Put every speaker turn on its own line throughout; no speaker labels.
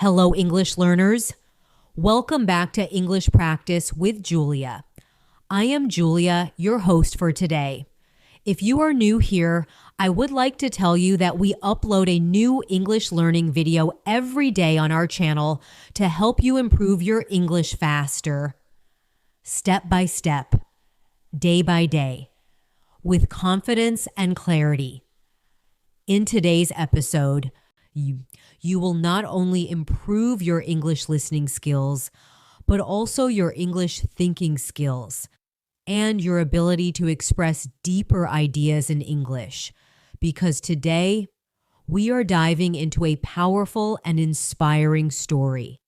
Hello, English learners. Welcome back to English Practice with Julia. I am Julia, your host for today. If you are new here, I would like to tell you that we upload a new English learning video every day on our channel to help you improve your English faster, step by step, day by day, with confidence and clarity. In today's episode, you will not only improve your English listening skills, but also your English thinking skills and your ability to express deeper ideas in English. Because today, we are diving into a powerful and inspiring story.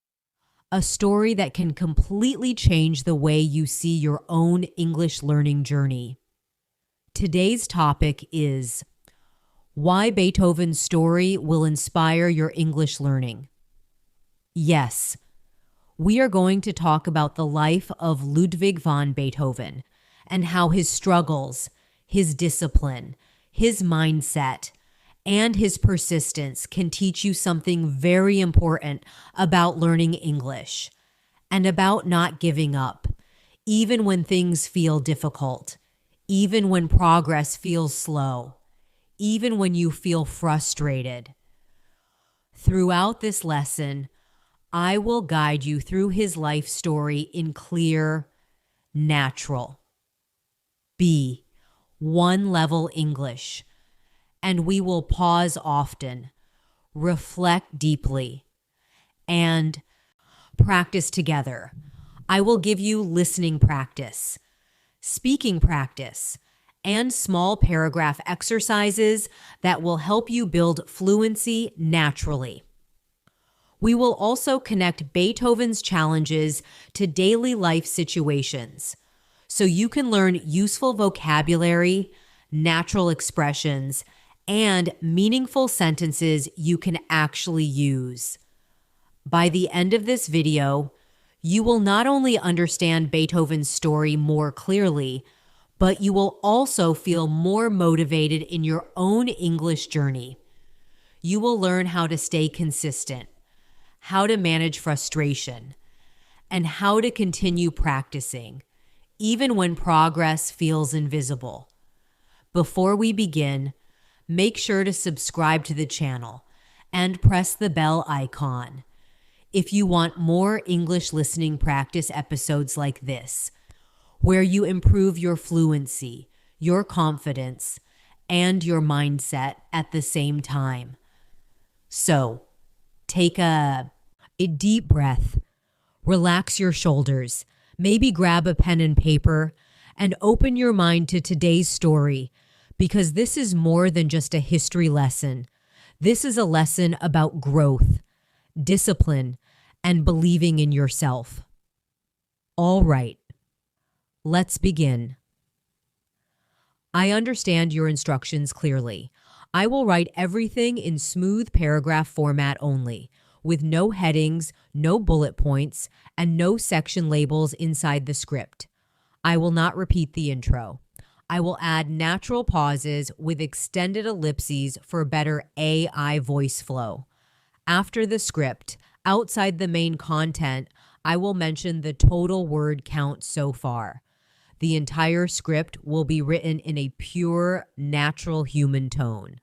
A story that can completely change the way you see your own English learning journey. Today's topic is why Beethoven's story will inspire your English learning. Yes, we are going to talk about the life of Ludwig van Beethoven and how his struggles, his discipline, his mindset, and his persistence can teach you something very important about learning English and about not giving up, even when things feel difficult, even when progress feels slow, even when you feel frustrated. Throughout this lesson, I will guide you through his life story in clear, natural, one-level English, and we will pause often, reflect deeply, and practice together. I will give you listening practice, speaking practice, and small paragraph exercises that will help you build fluency naturally. We will also connect Beethoven's challenges to daily life situations, so you can learn useful vocabulary, natural expressions, and meaningful sentences you can actually use. By the end of this video, you will not only understand Beethoven's story more clearly, but you will also feel more motivated in your own English journey. You will learn how to stay consistent, how to manage frustration, and how to continue practicing, even when progress feels invisible. Before we begin, make sure to subscribe to the channel and press the bell icon if you want more English listening practice episodes like this, where you improve your fluency, your confidence, and your mindset at the same time. So, take a deep breath, relax your shoulders, maybe grab a pen and paper, and open your mind to today's story, because this is more than just a history lesson. This is a lesson about growth, discipline, and believing in yourself. All right. Let's begin. I understand your instructions clearly. I will write everything in smooth paragraph format only, with no headings, no bullet points, and no section labels inside the script. I will not repeat the intro. I will add natural pauses with extended ellipses for better AI voice flow. After the script, outside the main content, I will mention the total word count so far. The entire script will be written in a pure, natural human tone.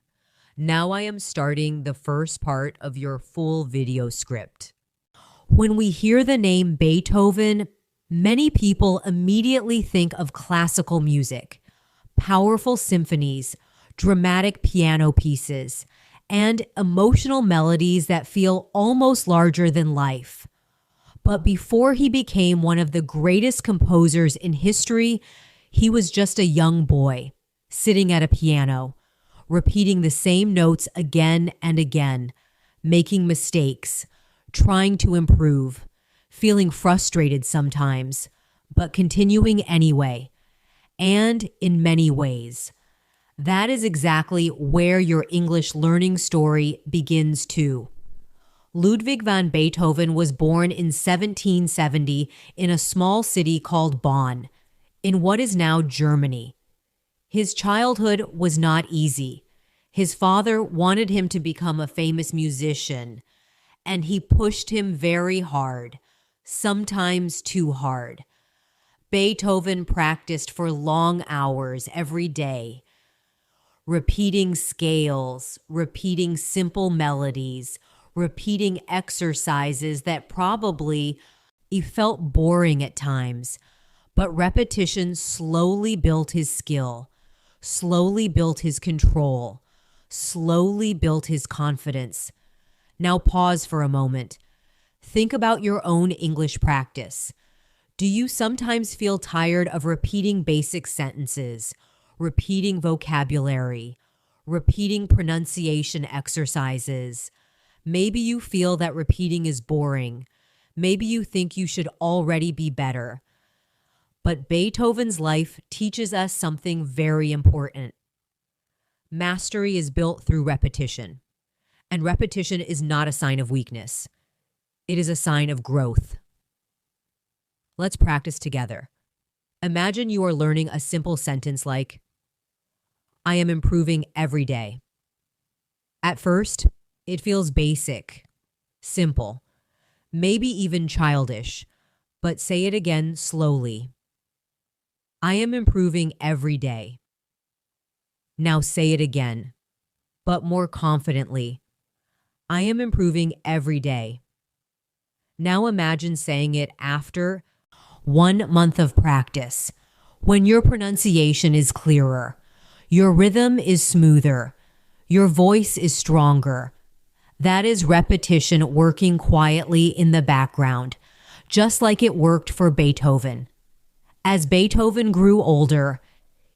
Now I am starting the first part of your full video script. When we hear the name Beethoven, many people immediately think of classical music, powerful symphonies, dramatic piano pieces, and emotional melodies that feel almost larger than life. But before he became one of the greatest composers in history, he was just a young boy, sitting at a piano, repeating the same notes again and again, making mistakes, trying to improve, feeling frustrated sometimes, but continuing anyway, and in many ways. That is exactly where your English learning story begins too. Ludwig van Beethoven was born in 1770 in a small city called Bonn, in what is now Germany. His childhood was not easy. His father wanted him to become a famous musician, and he pushed him very hard, sometimes too hard. Beethoven practiced for long hours every day, repeating scales, repeating simple melodies, repeating exercises that probably he felt boring at times, but repetition slowly built his skill, slowly built his control, slowly built his confidence. Now pause for a moment. Think about your own English practice. Do you sometimes feel tired of repeating basic sentences, repeating vocabulary, repeating pronunciation exercises? Maybe you feel that repeating is boring. Maybe you think you should already be better. But Beethoven's life teaches us something very important. Mastery is built through repetition, and repetition is not a sign of weakness. It is a sign of growth. Let's practice together. Imagine you are learning a simple sentence like, I am improving every day. At first, it feels basic, simple, maybe even childish, but say it again slowly. I am improving every day. Now say it again, but more confidently. I am improving every day. Now imagine saying it after 1 month of practice, when your pronunciation is clearer, your rhythm is smoother, your voice is stronger. That is repetition working quietly in the background, just like it worked for Beethoven. As Beethoven grew older,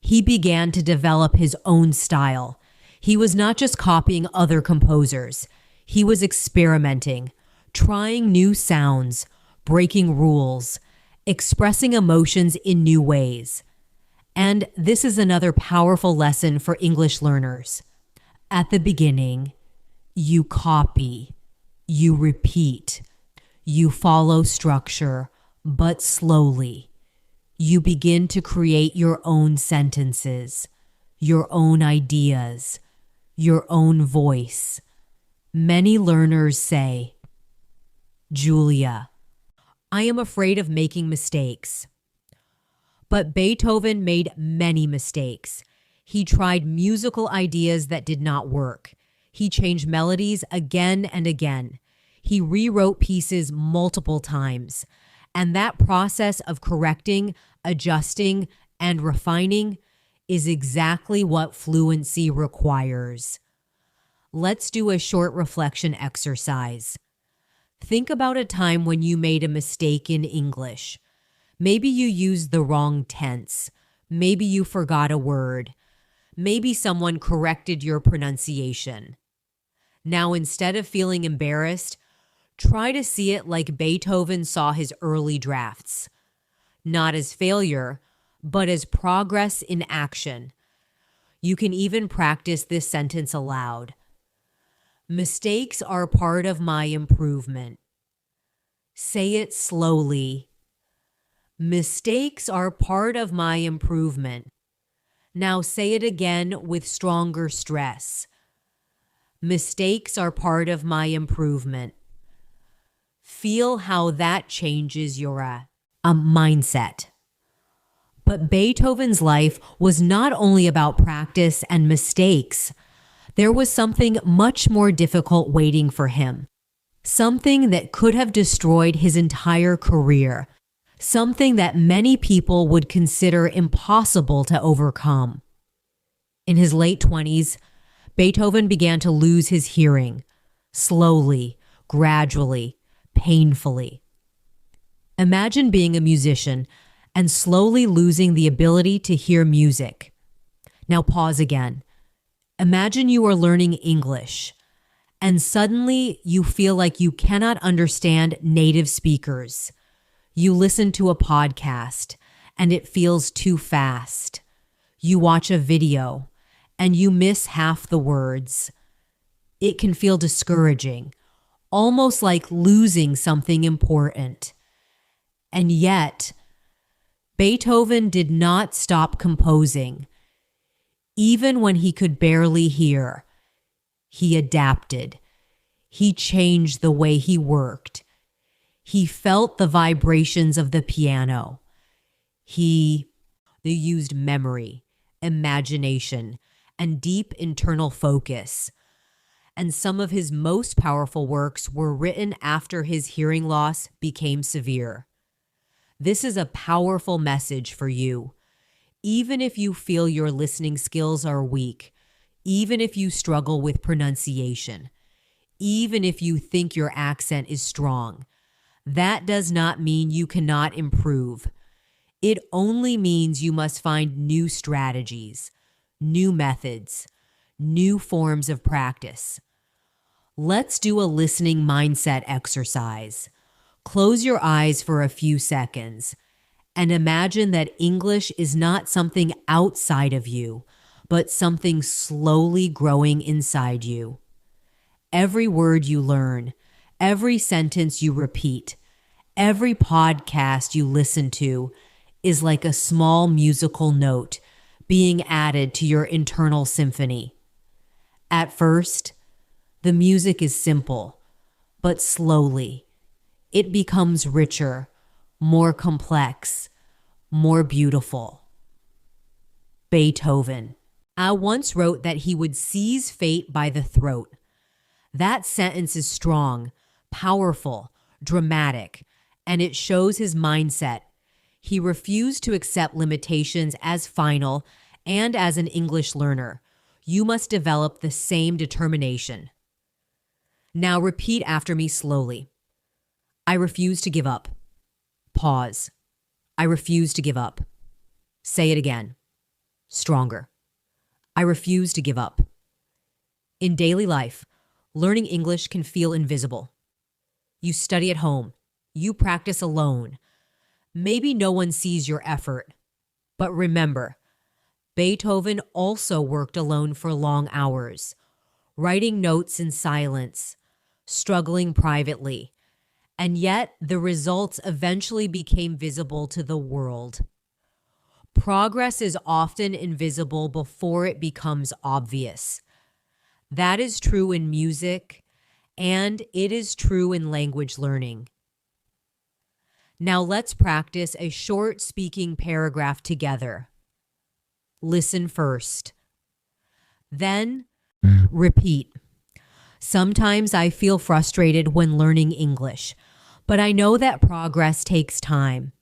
he began to develop his own style. He was not just copying other composers. He was experimenting, trying new sounds, breaking rules, expressing emotions in new ways. And this is another powerful lesson for English learners. At the beginning, you copy, you repeat, you follow structure, but slowly. You begin to create your own sentences, your own ideas, your own voice. Many learners say, Julia, I am afraid of making mistakes. But Beethoven made many mistakes. He tried musical ideas that did not work. He changed melodies again and again. He rewrote pieces multiple times. And that process of correcting, adjusting, and refining is exactly what fluency requires. Let's do a short reflection exercise. Think about a time when you made a mistake in English. Maybe you used the wrong tense. Maybe you forgot a word. Maybe someone corrected your pronunciation. Now, instead of feeling embarrassed, try to see it like Beethoven saw his early drafts. Not as failure, but as progress in action. You can even practice this sentence aloud. Mistakes are part of my improvement. Say it slowly. Mistakes are part of my improvement. Now say it again with stronger stress. Mistakes are part of my improvement. Feel how that changes your mindset. But Beethoven's life was not only about practice and mistakes. There was something much more difficult waiting for him. Something that could have destroyed his entire career. Something that many people would consider impossible to overcome. In his late 20s, Beethoven began to lose his hearing, slowly, gradually, painfully. Imagine being a musician and slowly losing the ability to hear music. Now pause again. Imagine you are learning English, and suddenly you feel like you cannot understand native speakers. You listen to a podcast, and it feels too fast. You watch a video, and you miss half the words. It can feel discouraging, almost like losing something important. And yet, Beethoven did not stop composing. Even when he could barely hear, he adapted. He changed the way he worked. He felt the vibrations of the piano. They used memory, imagination, and deep internal focus. And some of his most powerful works were written after his hearing loss became severe. This is a powerful message for you. Even if you feel your listening skills are weak, even if you struggle with pronunciation, even if you think your accent is strong, that does not mean you cannot improve. It only means you must find new strategies, new methods, new forms of practice. Let's do a listening mindset exercise. Close your eyes for a few seconds and imagine that English is not something outside of you, but something slowly growing inside you. Every word you learn, every sentence you repeat, every podcast you listen to is like a small musical note being added to your internal symphony. At first, the music is simple, but slowly, it becomes richer, more complex, more beautiful. Beethoven. I once wrote that he would seize fate by the throat. That sentence is strong, powerful, dramatic, and it shows his mindset. He refused to accept limitations as final, and as an English learner, you must develop the same determination. Now repeat after me slowly. I refuse to give up. Pause. I refuse to give up. Say it again. Stronger. I refuse to give up. In daily life, learning English can feel invisible. You study at home. You practice alone. Maybe no one sees your effort. But remember, Beethoven also worked alone for long hours, writing notes in silence, struggling privately, and yet the results eventually became visible to the world. Progress is often invisible before it becomes obvious. That is true in music, and it is true in language learning. Now let's practice a short speaking paragraph together. Listen first. Then repeat. Sometimes I feel frustrated when learning English, but I know that progress takes time.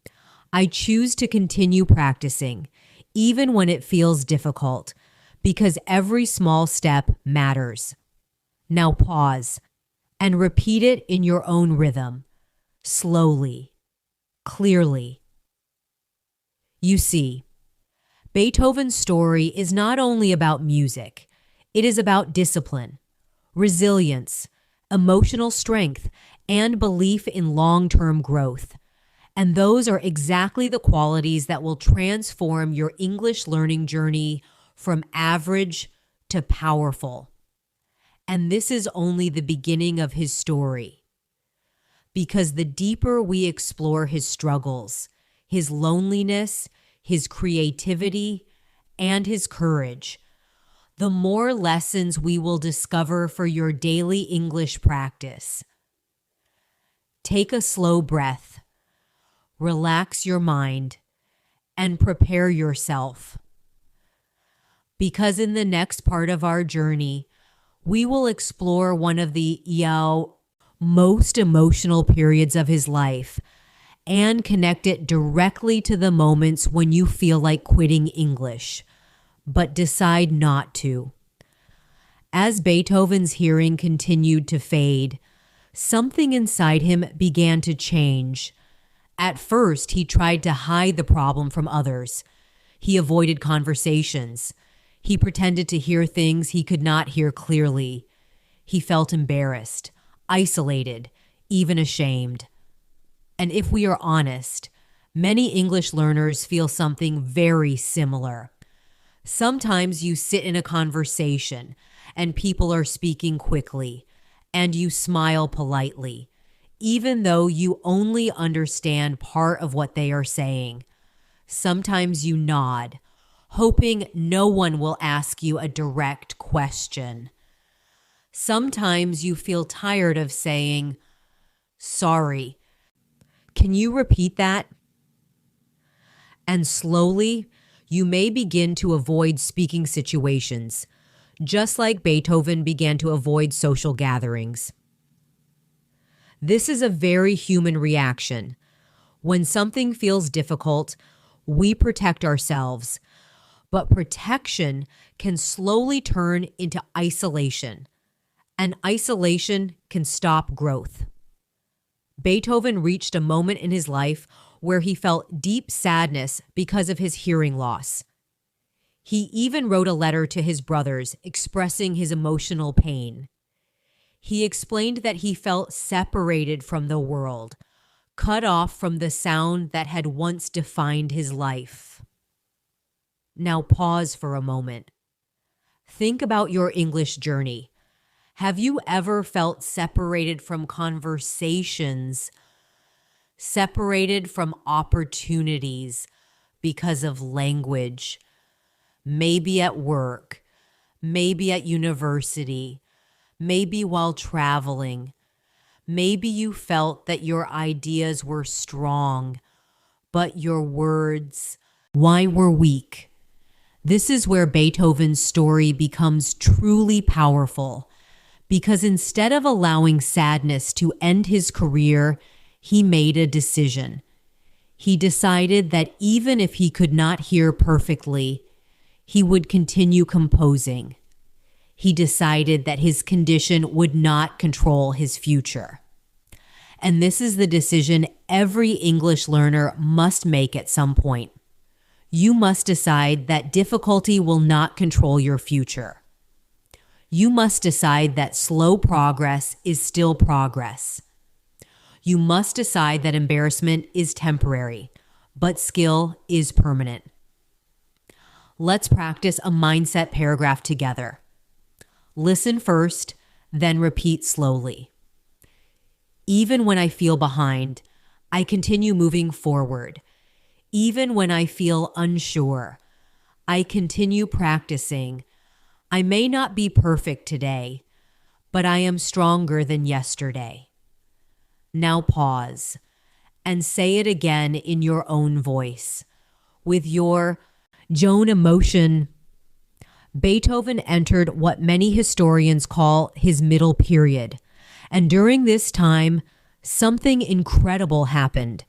I choose to continue practicing, even when it feels difficult, because every small step matters. Now pause and repeat it in your own rhythm, slowly, clearly. You see, Beethoven's story is not only about music, it is about discipline, resilience, emotional strength, and belief in long-term growth. And those are exactly the qualities that will transform your English learning journey from average to powerful. And this is only the beginning of his story. Because the deeper we explore his struggles, his loneliness, his creativity, and his courage, the more lessons we will discover for your daily English practice. Take a slow breath, relax your mind, and prepare yourself. Because in the next part of our journey, we will explore one of the most emotional periods of his life and connect it directly to the moments when you feel like quitting English, but decide not to. As Beethoven's hearing continued to fade, something inside him began to change. At first, he tried to hide the problem from others. He avoided conversations. He pretended to hear things he could not hear clearly. He felt embarrassed, isolated, even ashamed. And if we are honest, many English learners feel something very similar. Sometimes you sit in a conversation and people are speaking quickly, and you smile politely, even though you only understand part of what they are saying. Sometimes you nod, hoping no one will ask you a direct question. Sometimes you feel tired of saying, sorry. Can you repeat that? And slowly, you may begin to avoid speaking situations, just like Beethoven began to avoid social gatherings. This is a very human reaction. When something feels difficult, we protect ourselves, but protection can slowly turn into isolation, and isolation can stop growth. Beethoven reached a moment in his life where he felt deep sadness because of his hearing loss. He even wrote a letter to his brothers expressing his emotional pain. He explained that he felt separated from the world, cut off from the sound that had once defined his life. Now pause for a moment. Think about your English journey. Have you ever felt separated from conversations, separated from opportunities because of language? Maybe at work, maybe at university, maybe while traveling. Maybe you felt that your ideas were strong, but your words, why, were weak. This is where Beethoven's story becomes truly powerful, because instead of allowing sadness to end his career, he made a decision. He decided that even if he could not hear perfectly, he would continue composing. He decided that his condition would not control his future. And this is the decision every English learner must make at some point. You must decide that difficulty will not control your future. You must decide that slow progress is still progress. You must decide that embarrassment is temporary, but skill is permanent. Let's practice a mindset paragraph together. Listen first, then repeat slowly. Even when I feel behind, I continue moving forward. Even when I feel unsure, I continue practicing. I may not be perfect today, but I am stronger than yesterday. Now pause and say it again in your own voice, with your own emotion. Beethoven entered what many historians call his middle period, and during this time, something incredible happened.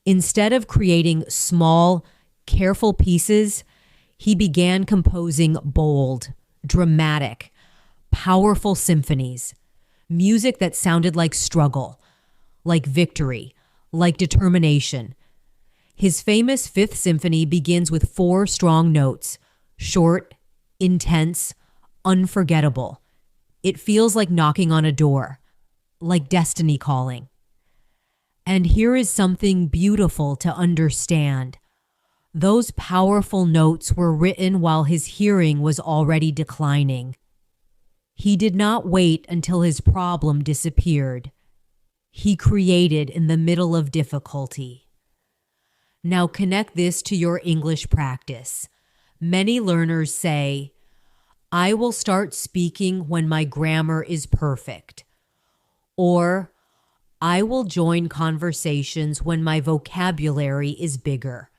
Instead of creating small, careful pieces, he began composing bold, dramatic, powerful symphonies, music that sounded like struggle, like victory, like determination. His famous Fifth Symphony begins with 4 strong notes, short, intense, unforgettable. It feels like knocking on a door, like destiny calling. And here is something beautiful to understand. Those powerful notes were written while his hearing was already declining. He did not wait until his problem disappeared. He created in the middle of difficulty. Now connect this to your English practice. Many learners say, I will start speaking when my grammar is perfect. Or, I will join conversations when my vocabulary is bigger.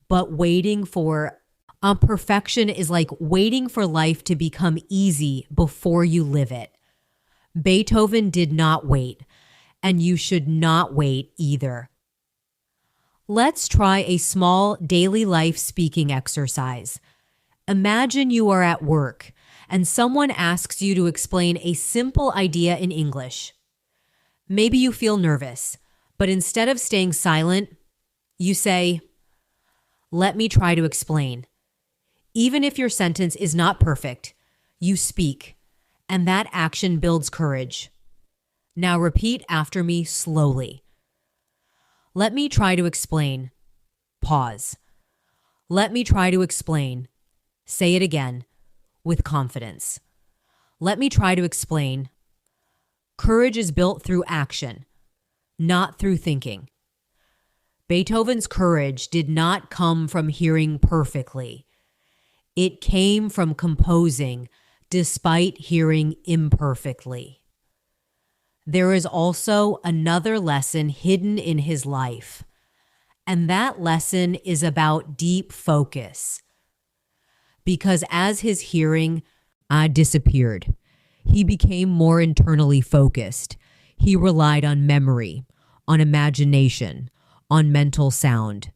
But waiting for perfection is like waiting for life to become easy before you live it. Beethoven did not wait, and you should not wait either. Let's try a small daily life speaking exercise. Imagine you are at work and someone asks you to explain a simple idea in English. Maybe you feel nervous, but instead of staying silent, you say, let me try to explain. Even if your sentence is not perfect, you speak, and that action builds courage. Now repeat after me slowly. Let me try to explain. Pause. Let me try to explain. Say it again, with confidence. Let me try to explain. Courage is built through action, not through thinking. Beethoven's courage did not come from hearing perfectly. It came from composing despite hearing imperfectly. There is also another lesson hidden in his life, and that lesson is about deep focus. Because as his hearing disappeared, he became more internally focused. He relied on memory, on imagination, on mental sound.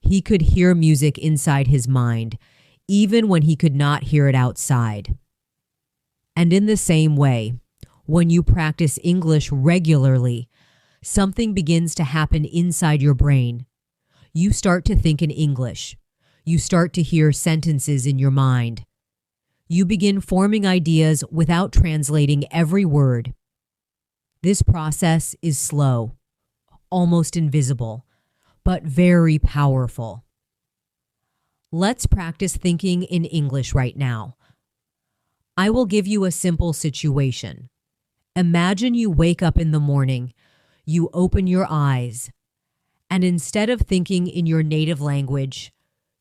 He could hear music inside his mind, even when he could not hear it outside. And in the same way, when you practice English regularly, something begins to happen inside your brain. You start to think in English. You start to hear sentences in your mind. You begin forming ideas without translating every word. This process is slow, almost invisible, but very powerful. Let's practice thinking in English right now. I will give you a simple situation. Imagine you wake up in the morning, you open your eyes, and instead of thinking in your native language,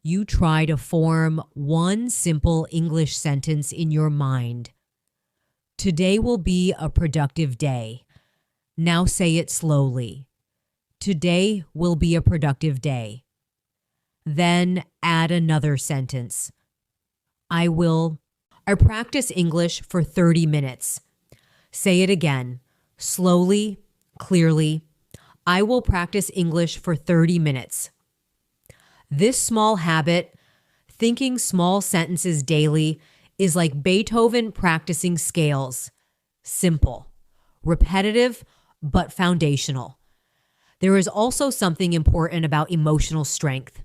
you try to form one simple English sentence in your mind. Today will be a productive day. Now say it slowly. Today will be a productive day. Then add another sentence. I practice English for 30 minutes. Say it again, slowly, clearly. I will practice English for 30 minutes. This small habit, thinking small sentences daily, is like Beethoven practicing scales. Simple, repetitive, but foundational. There is also something important about emotional strength.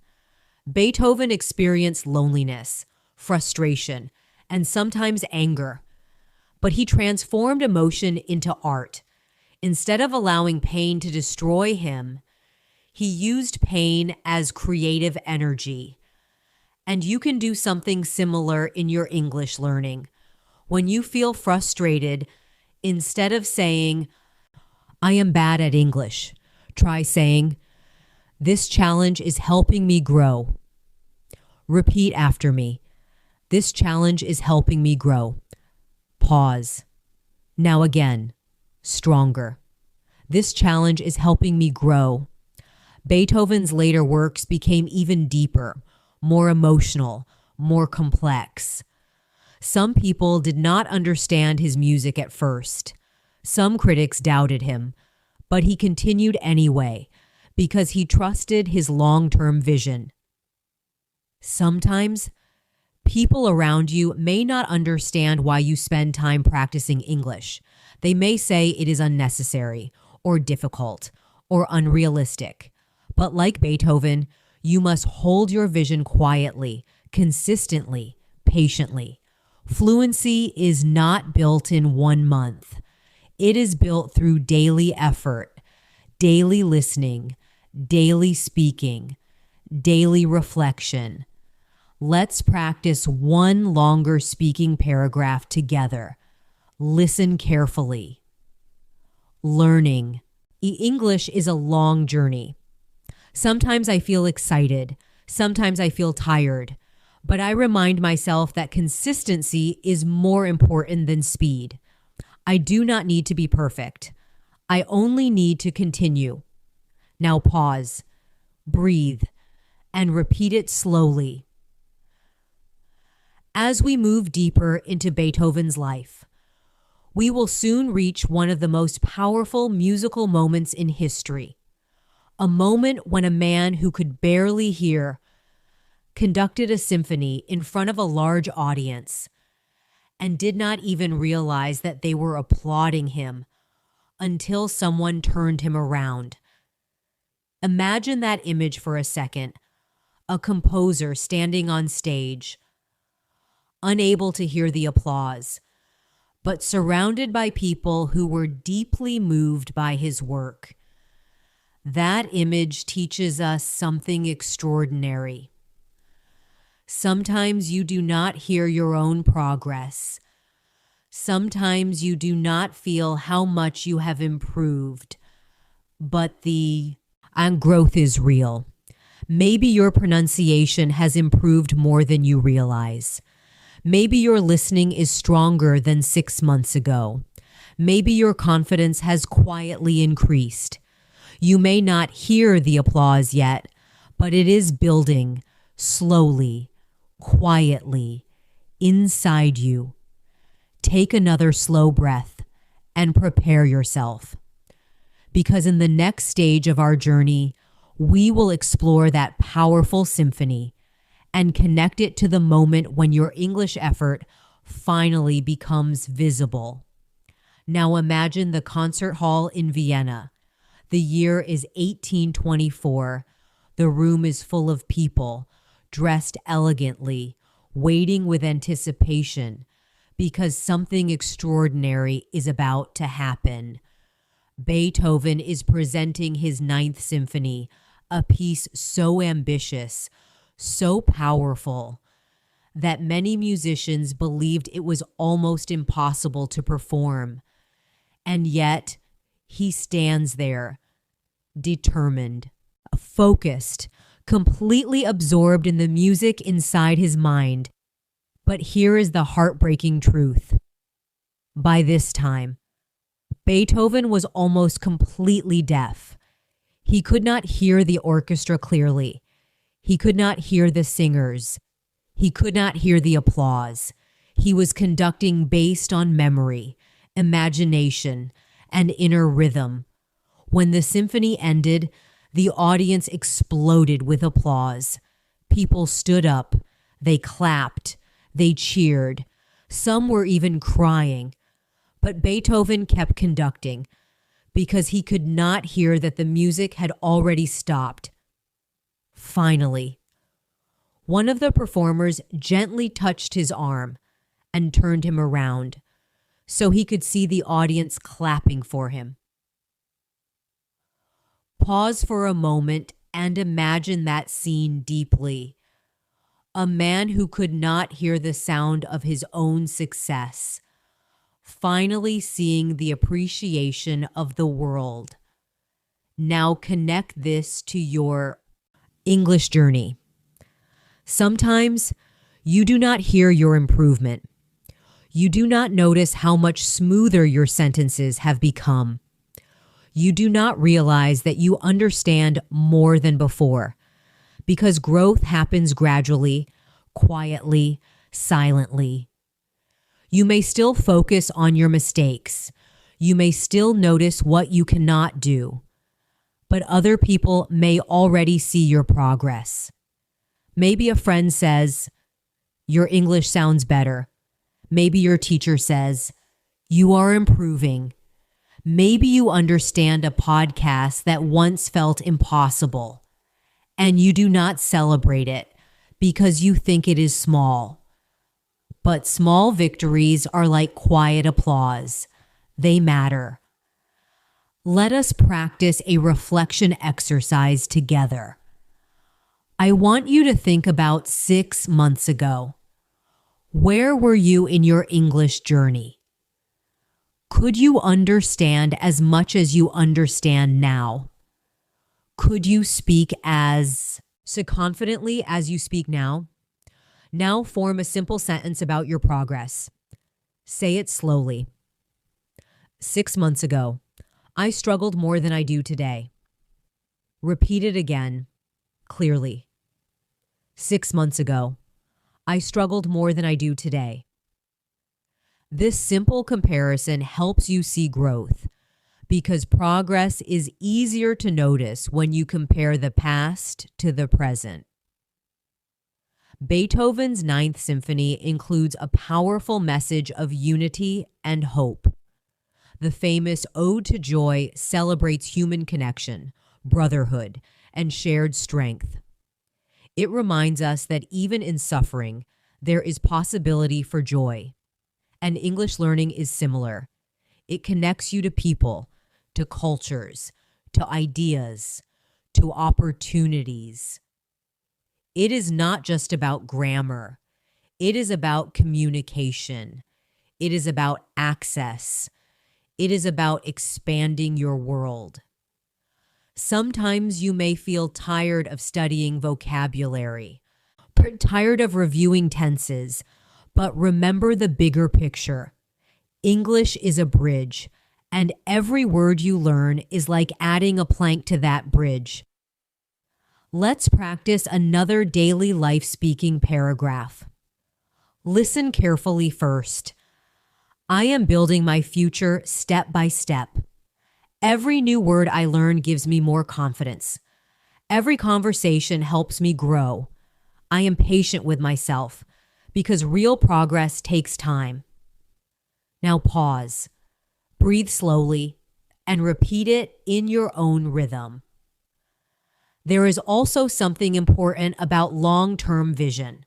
Beethoven experienced loneliness, frustration, and sometimes anger. But he transformed emotion into art. Instead of allowing pain to destroy him, he used pain as creative energy. And you can do something similar in your English learning. When you feel frustrated, instead of saying, I am bad at English, try saying, this challenge is helping me grow. Repeat after me. This challenge is helping me grow. Pause. Now again, stronger. This challenge is helping me grow. Beethoven's later works became even deeper, more emotional, more complex. Some people did not understand his music at first. Some critics doubted him, but he continued anyway because he trusted his long-term vision. Sometimes, people around you may not understand why you spend time practicing English. They may say it is unnecessary, or difficult, or unrealistic. But like Beethoven, you must hold your vision quietly, consistently, patiently. Fluency is not built in 1 month. It is built through daily effort, daily listening, daily speaking, daily reflection. Let's practice one longer speaking paragraph together. Listen carefully. Learning. English is a long journey. Sometimes I feel excited. Sometimes I feel tired. But I remind myself that consistency is more important than speed. I do not need to be perfect. I only need to continue. Now pause, breathe, and repeat it slowly. As we move deeper into Beethoven's life, we will soon reach one of the most powerful musical moments in history. A moment when a man who could barely hear conducted a symphony in front of a large audience and did not even realize that they were applauding him until someone turned him around. Imagine that image for a second. A composer standing on stage, unable to hear the applause, but surrounded by people who were deeply moved by his work. That image teaches us something extraordinary. Sometimes you do not hear your own progress. Sometimes you do not feel how much you have improved, but the growth is real. Maybe your pronunciation has improved more than you realize. Maybe your listening is stronger than 6 months ago. Maybe your confidence has quietly increased. You may not hear the applause yet, but it is building slowly, quietly, inside you. Take another slow breath and prepare yourself. Because in the next stage of our journey, we will explore that powerful symphony and connect it to the moment when your English effort finally becomes visible. Now imagine the concert hall in Vienna. The year is 1824. The room is full of people, dressed elegantly, waiting with anticipation, because something extraordinary is about to happen. Beethoven is presenting his Ninth Symphony, a piece so ambitious, so powerful, that many musicians believed it was almost impossible to perform. And yet, he stands there, determined, focused, completely absorbed in the music inside his mind. But here is the heartbreaking truth. By this time, Beethoven was almost completely deaf. He could not hear the orchestra clearly. He could not hear the singers. He could not hear the applause. He was conducting based on memory, imagination, and inner rhythm. When the symphony ended, the audience exploded with applause. People stood up. They clapped. They cheered. Some were even crying. But Beethoven kept conducting because he could not hear that the music had already stopped. Finally, one of the performers gently touched his arm and turned him around so he could see the audience clapping for him. Pause for a moment and imagine that scene deeply. A man who could not hear the sound of his own success, finally seeing the appreciation of the world. Now connect this to your English journey. Sometimes you do not hear your improvement. You do not notice how much smoother your sentences have become. You do not realize that you understand more than before, because growth happens gradually, quietly, silently. You may still focus on your mistakes. You may still notice what you cannot do, but other people may already see your progress. Maybe a friend says, "Your English sounds better." Maybe your teacher says, "You are improving." Maybe you understand a podcast that once felt impossible, and you do not celebrate it because you think it is small. But small victories are like quiet applause. They matter. Let us practice a reflection exercise together. I want you to think about 6 months ago. Where were you in your English journey? Could you understand as much as you understand now? Could you speak as confidently as you speak now? Now form a simple sentence about your progress. Say it slowly. 6 months ago, I struggled more than I do today. Repeat it again, clearly. 6 months ago, I struggled more than I do today. This simple comparison helps you see growth because progress is easier to notice when you compare the past to the present. Beethoven's Ninth Symphony includes a powerful message of unity and hope. The famous Ode to Joy celebrates human connection, brotherhood, and shared strength. It reminds us that even in suffering, there is possibility for joy. And English learning is similar. It connects you to people, to cultures, to ideas, to opportunities. It is not just about grammar. It is about communication. It is about access. It is about expanding your world. Sometimes you may feel tired of studying vocabulary, tired of reviewing tenses, But remember the bigger picture. English is a bridge, and every word you learn is like adding a plank to that bridge. Let's practice another daily life speaking paragraph. Listen carefully first. I am building my future step by step. Every new word I learn gives me more confidence. Every conversation helps me grow. I am patient with myself because real progress takes time. Now pause, breathe slowly, and repeat it in your own rhythm. There is also something important about long-term vision.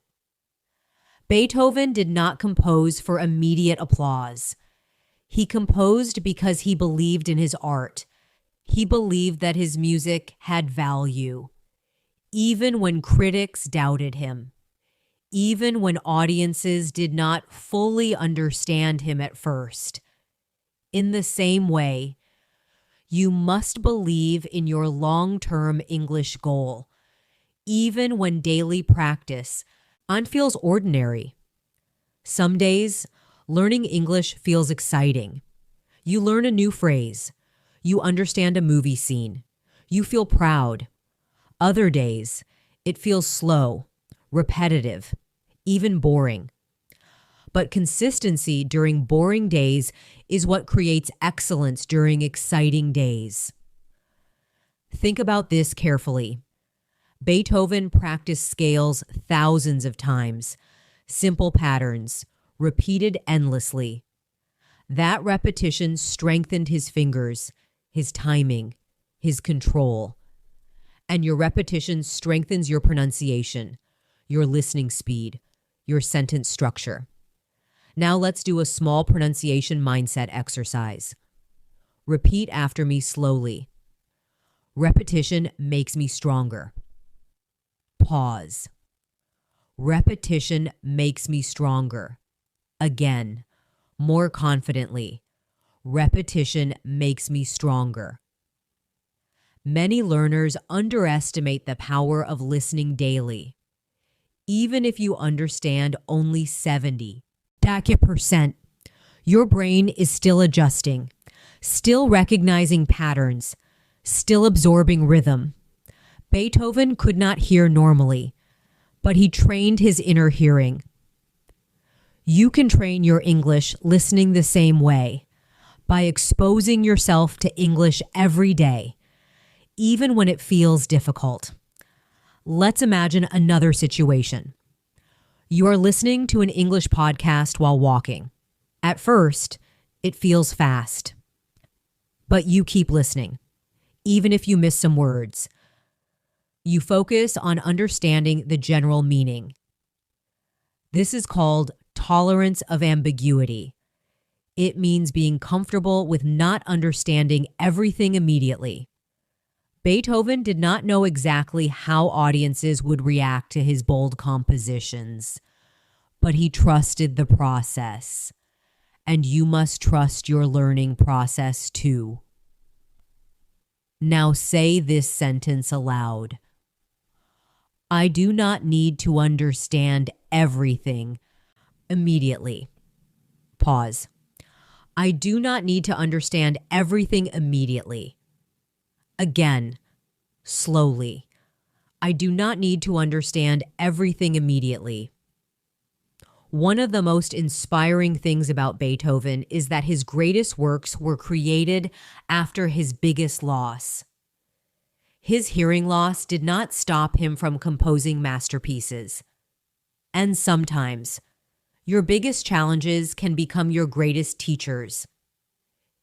Beethoven did not compose for immediate applause. He composed because he believed in his art. He believed that his music had value, even when critics doubted him, even when audiences did not fully understand him at first. In the same way, you must believe in your long-term English goal, even when daily practice feels ordinary. Some days, learning English feels exciting. You learn a new phrase. You understand a movie scene. You feel proud. Other days, it feels slow, repetitive, even boring. But consistency during boring days is what creates excellence during exciting days. Think about this carefully. Beethoven practiced scales thousands of times, simple patterns, repeated endlessly. That repetition strengthened his fingers, his timing, his control. And your repetition strengthens your pronunciation, your listening speed, your sentence structure. Now let's do a small pronunciation mindset exercise. Repeat after me slowly. Repetition makes me stronger. Pause. Repetition makes me stronger. Again, more confidently. Repetition makes me stronger. Many learners underestimate the power of listening daily. Even if you understand only 70% your brain is still adjusting, still recognizing patterns, still absorbing rhythm. Beethoven could not hear normally, but he trained his inner hearing. You can train your English listening the same way, by exposing yourself to English every day, even when it feels difficult. Let's imagine another situation. You are listening to an English podcast while walking. At first, it feels fast, but you keep listening, even if you miss some words. You focus on understanding the general meaning. This is called tolerance of ambiguity. It means being comfortable with not understanding everything immediately. Beethoven did not know exactly how audiences would react to his bold compositions, but he trusted the process. And you must trust your learning process too. Now say this sentence aloud. I do not need to understand everything immediately. Pause. I do not need to understand everything immediately. Again, slowly. I do not need to understand everything immediately. One of the most inspiring things about Beethoven is that his greatest works were created after his biggest loss. His hearing loss did not stop him from composing masterpieces. And sometimes, your biggest challenges can become your greatest teachers.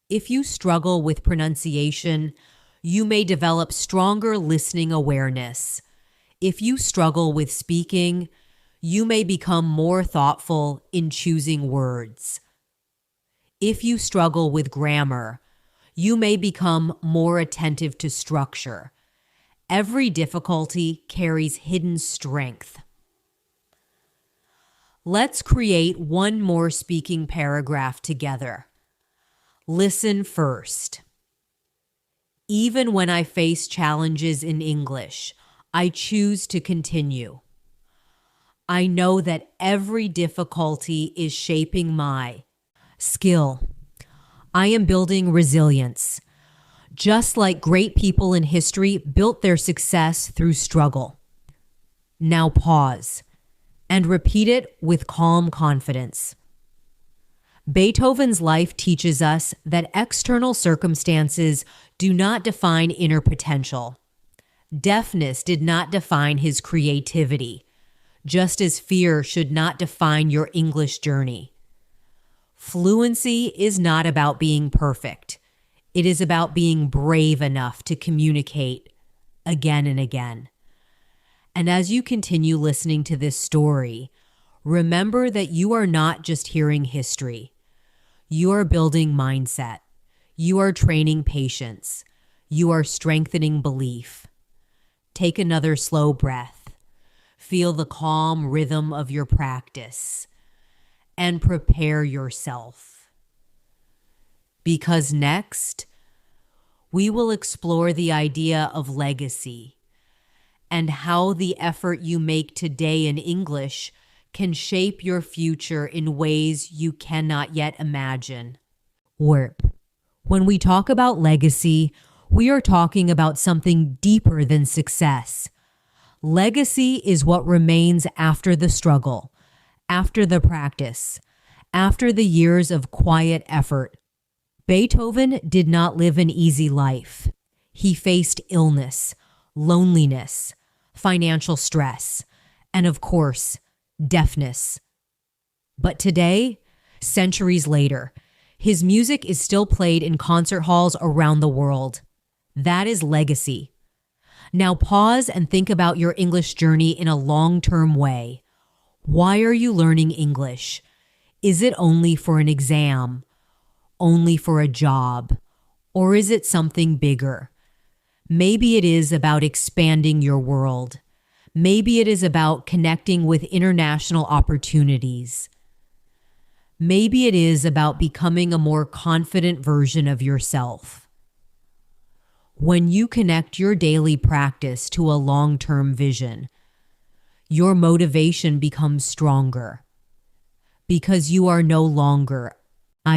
If you struggle with pronunciation, you may develop stronger listening awareness. If you struggle with speaking, you may become more thoughtful in choosing words. If you struggle with grammar, you may become more attentive to structure. Every difficulty carries hidden strength. Let's create one more speaking paragraph together. Listen first. Even when I face challenges in English, I choose to continue. I know that every difficulty is shaping my skill. I am building resilience, just like great people in history built their success through struggle. Now pause and repeat it with calm confidence. Beethoven's life teaches us that external circumstances do not define inner potential. Deafness did not define his creativity, just as fear should not define your English journey. Fluency is not about being perfect. It is about being brave enough to communicate again and again. And as you continue listening to this story, remember that you are not just hearing history. You are building mindset. You are training patience. You are strengthening belief. Take another slow breath. Feel the calm rhythm of your practice and prepare yourself. Because next, we will explore the idea of legacy and how the effort you make today in English can shape your future in ways you cannot yet imagine. When we talk about legacy, we are talking about something deeper than success. Legacy is what remains after the struggle, after the practice, after the years of quiet effort. Beethoven did not live an easy life. He faced illness, loneliness, financial stress, and of course, deafness. But today, centuries later, his music is still played in concert halls around the world. That is legacy. Now pause and think about your English journey in a long-term way. Why are you learning English? Is it only for an exam? Only for a job? Or is it something bigger? Maybe it is about expanding your world. Maybe it is about connecting with international opportunities. Maybe it is about becoming a more confident version of yourself. When you connect your daily practice to a long-term vision, your motivation becomes stronger because you are no longer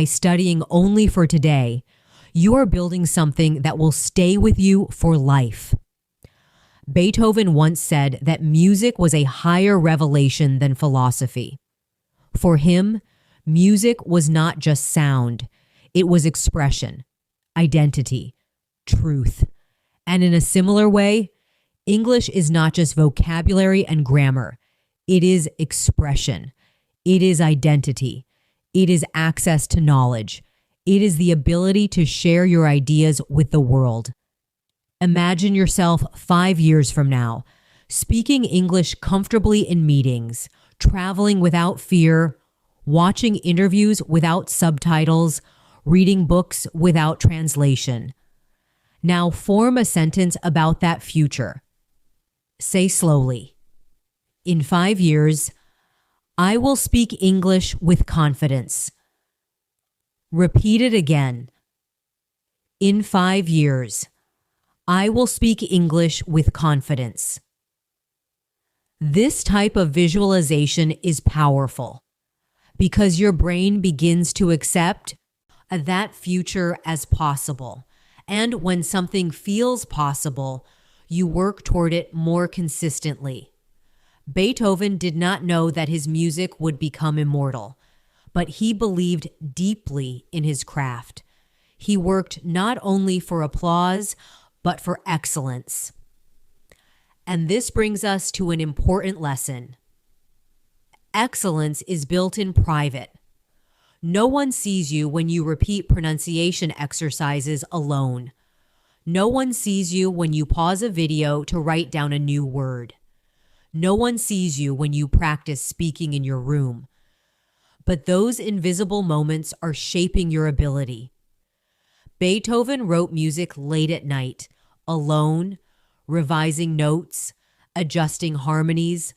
studying only for today. You are building something that will stay with you for life. Beethoven once said that music was a higher revelation than philosophy. For him, music was not just sound. It was expression, identity, truth. And in a similar way, English is not just vocabulary and grammar. It is expression. It is identity. It is access to knowledge. It is the ability to share your ideas with the world. Imagine yourself 5 years from now, speaking English comfortably in meetings, traveling without fear, watching interviews without subtitles, reading books without translation. Now form a sentence about that future. Say slowly, in 5 years, I will speak English with confidence. Repeat it again. In 5 years, I will speak English with confidence. This type of visualization is powerful because your brain begins to accept that future as possible. And when something feels possible, you work toward it more consistently. Beethoven did not know that his music would become immortal, but he believed deeply in his craft. He worked not only for applause, but for excellence. And this brings us to an important lesson. Excellence is built in private. No one sees you when you repeat pronunciation exercises alone. No one sees you when you pause a video to write down a new word. No one sees you when you practice speaking in your room. But those invisible moments are shaping your ability. Beethoven wrote music late at night, alone, revising notes, adjusting harmonies,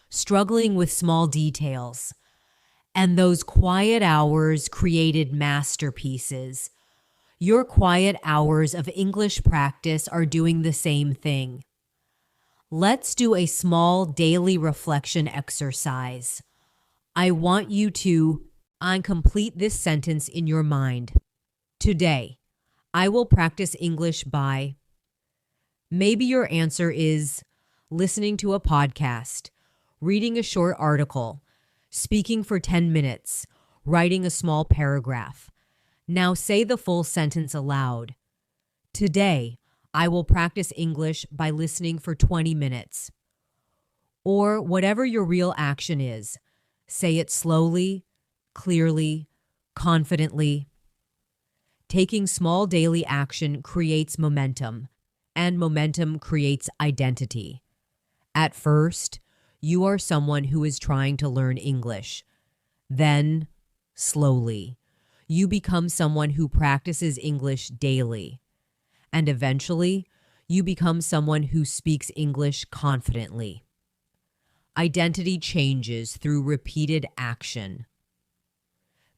struggling with small details. And those quiet hours created masterpieces. Your quiet hours of English practice are doing the same thing. Let's do a small daily reflection exercise. I want you to complete this sentence in your mind. Today, I will practice English by. Maybe your answer is listening to a podcast, reading a short article, speaking for 10 minutes, writing a small paragraph. Now say the full sentence aloud. Today, I will practice English by listening for 20 minutes. Or whatever your real action is, say it slowly, clearly, confidently. Taking small daily action creates momentum, and momentum creates identity. At first, you are someone who is trying to learn English. Then, slowly, you become someone who practices English daily. And eventually, you become someone who speaks English confidently. Identity changes through repeated action.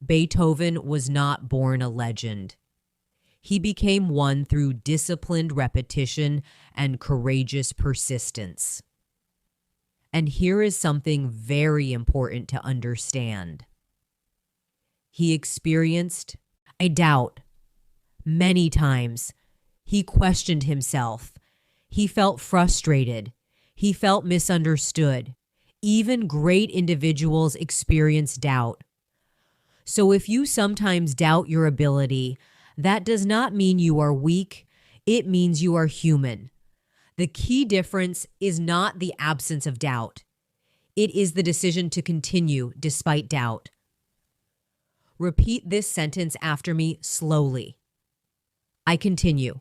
Beethoven was not born a legend. He became one through disciplined repetition and courageous persistence. And here is something very important to understand. He experienced a doubt many times. He questioned himself. He felt frustrated. He felt misunderstood. Even great individuals experience doubt. So if you sometimes doubt your ability, that does not mean you are weak. It means you are human. The key difference is not the absence of doubt. It is the decision to continue despite doubt. Repeat this sentence after me slowly. I continue,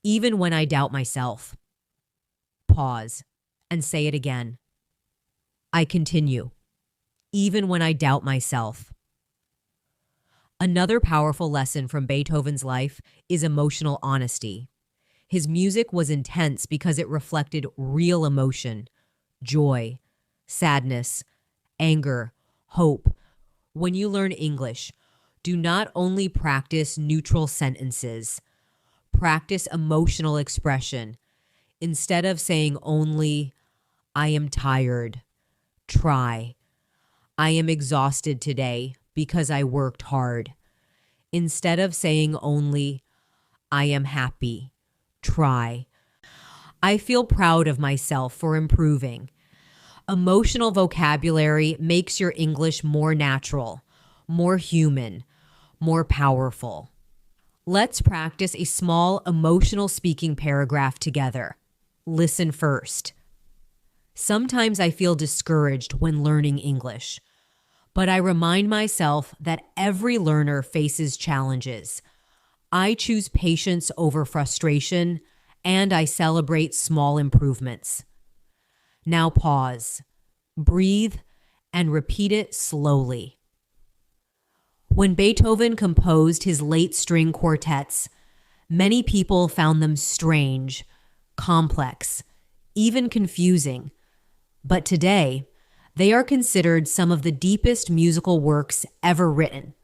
even when I doubt myself. Pause and say it again. I continue, even when I doubt myself. Another powerful lesson from Beethoven's life is emotional honesty. His music was intense because it reflected real emotion, joy, sadness, anger, hope. When you learn English, do not only practice neutral sentences, practice emotional expression. Instead of saying only, I am tired, try, I am exhausted today because I worked hard. Instead of saying only, I am happy, try, I feel proud of myself for improving. Emotional vocabulary makes your English more natural, more human, more powerful. Let's practice a small emotional speaking paragraph together. Listen first. Sometimes I feel discouraged when learning English, but I remind myself that every learner faces challenges. I choose patience over frustration, and I celebrate small improvements. Now pause, breathe, and repeat it slowly. When Beethoven composed his late string quartets, many people found them strange, complex, even confusing. But today, they are considered some of the deepest musical works ever written.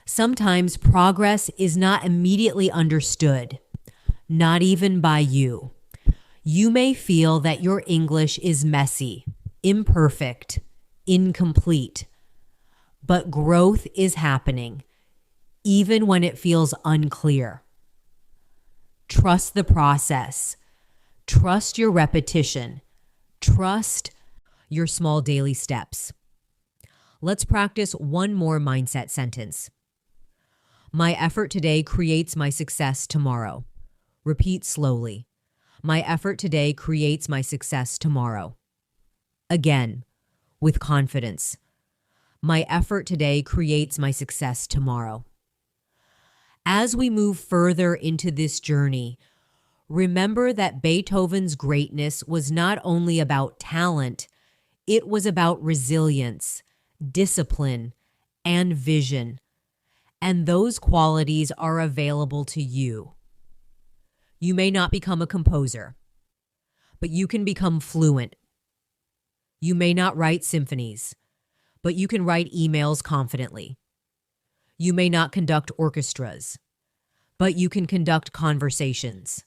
Sometimes progress is not immediately understood, not even by you. You may feel that your English is messy, imperfect, incomplete, but growth is happening, even when it feels unclear. Trust the process. Trust your repetition. Trust your small daily steps. Let's practice one more mindset sentence. My effort today creates my success tomorrow. Repeat slowly. My effort today creates my success tomorrow. Again, with confidence. My effort today creates my success tomorrow. As we move further into this journey, remember that Beethoven's greatness was not only about talent, it was about resilience, discipline, and vision. And those qualities are available to you. You may not become a composer, but you can become fluent. You may not write symphonies, but you can write emails confidently. You may not conduct orchestras, but you can conduct conversations.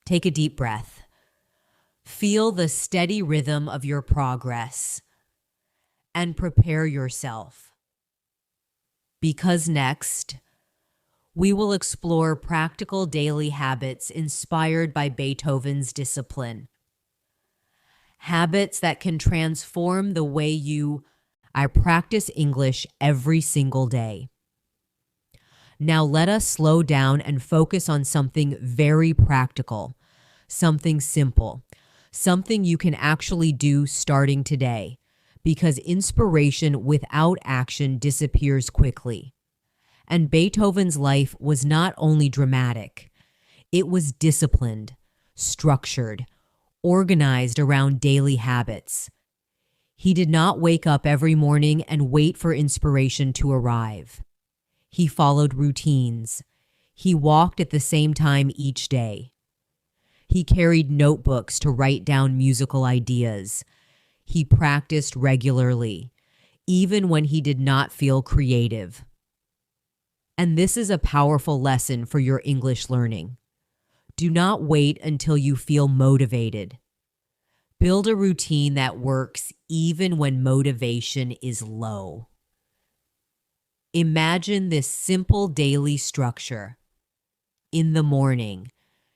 Take a deep breath. Feel the steady rhythm of your progress and prepare yourself, because next, we will explore practical daily habits inspired by Beethoven's discipline. Habits that can transform the way I practice English every single day. Now let us slow down and focus on something very practical, something simple, something you can actually do starting today, because inspiration without action disappears quickly. And Beethoven's life was not only dramatic, it was disciplined, structured, organized around daily habits. He did not wake up every morning and wait for inspiration to arrive. He followed routines. He walked at the same time each day. He carried notebooks to write down musical ideas. He practiced regularly, even when he did not feel creative. And this is a powerful lesson for your English learning. Do not wait until you feel motivated. Build a routine that works even when motivation is low. Imagine this simple daily structure. In the morning,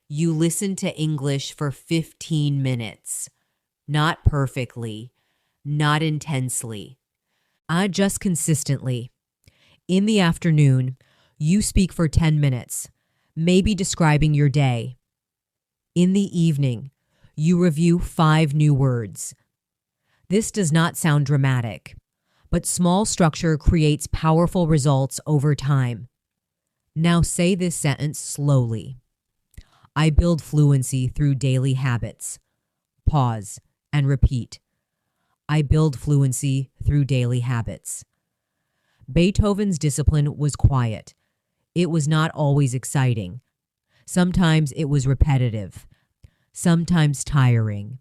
you listen to English for 15 minutes. Not perfectly, not intensely, just consistently. In the afternoon, you speak for 10 minutes, maybe describing your day. In the evening, you review 5 new words. This does not sound dramatic, but small structure creates powerful results over time. Now say this sentence slowly. I build fluency through daily habits. Pause and repeat. I build fluency through daily habits. Beethoven's discipline was quiet. It was not always exciting. Sometimes it was repetitive, sometimes tiring.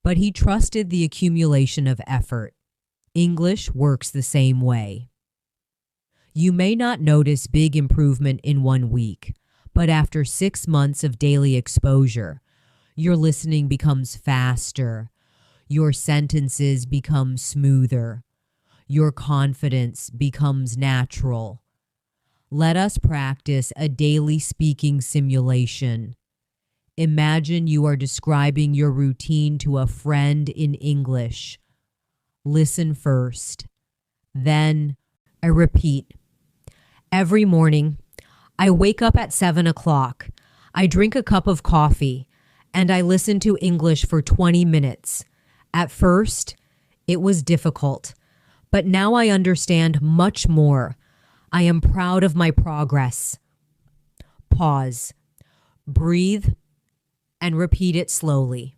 But he trusted the accumulation of effort. English works the same way. You may not notice big improvement in 1 week, but after 6 months of daily exposure, your listening becomes faster, your sentences become smoother, your confidence becomes natural. Let us practice a daily speaking simulation. Imagine you are describing your routine to a friend in English. Listen first, then I repeat. Every morning, I wake up at 7 o'clock. I drink a cup of coffee, and I listen to English for 20 minutes. At first, it was difficult, but now I understand much more. I am proud of my progress. Pause, breathe, and repeat it slowly.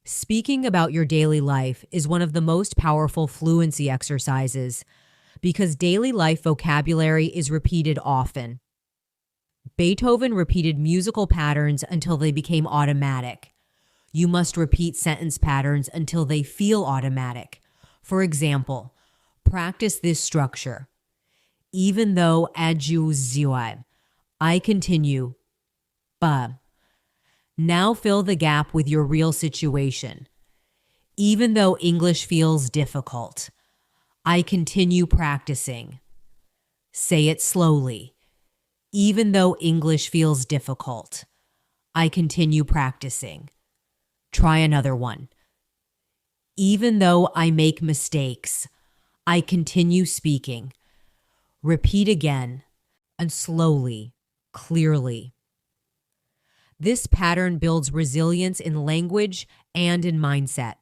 Speaking about your daily life is one of the most powerful fluency exercises because daily life vocabulary is repeated often. Beethoven repeated musical patterns until they became automatic. You must repeat sentence patterns until they feel automatic. For example, practice this structure. Even though I continue. Ba. Now fill the gap with your real situation. Even though English feels difficult, I continue practicing. Say it slowly. Even though English feels difficult, I continue practicing. Try another one. Even though I make mistakes, I continue speaking. Repeat again, and slowly, clearly. This pattern builds resilience in language and in mindset.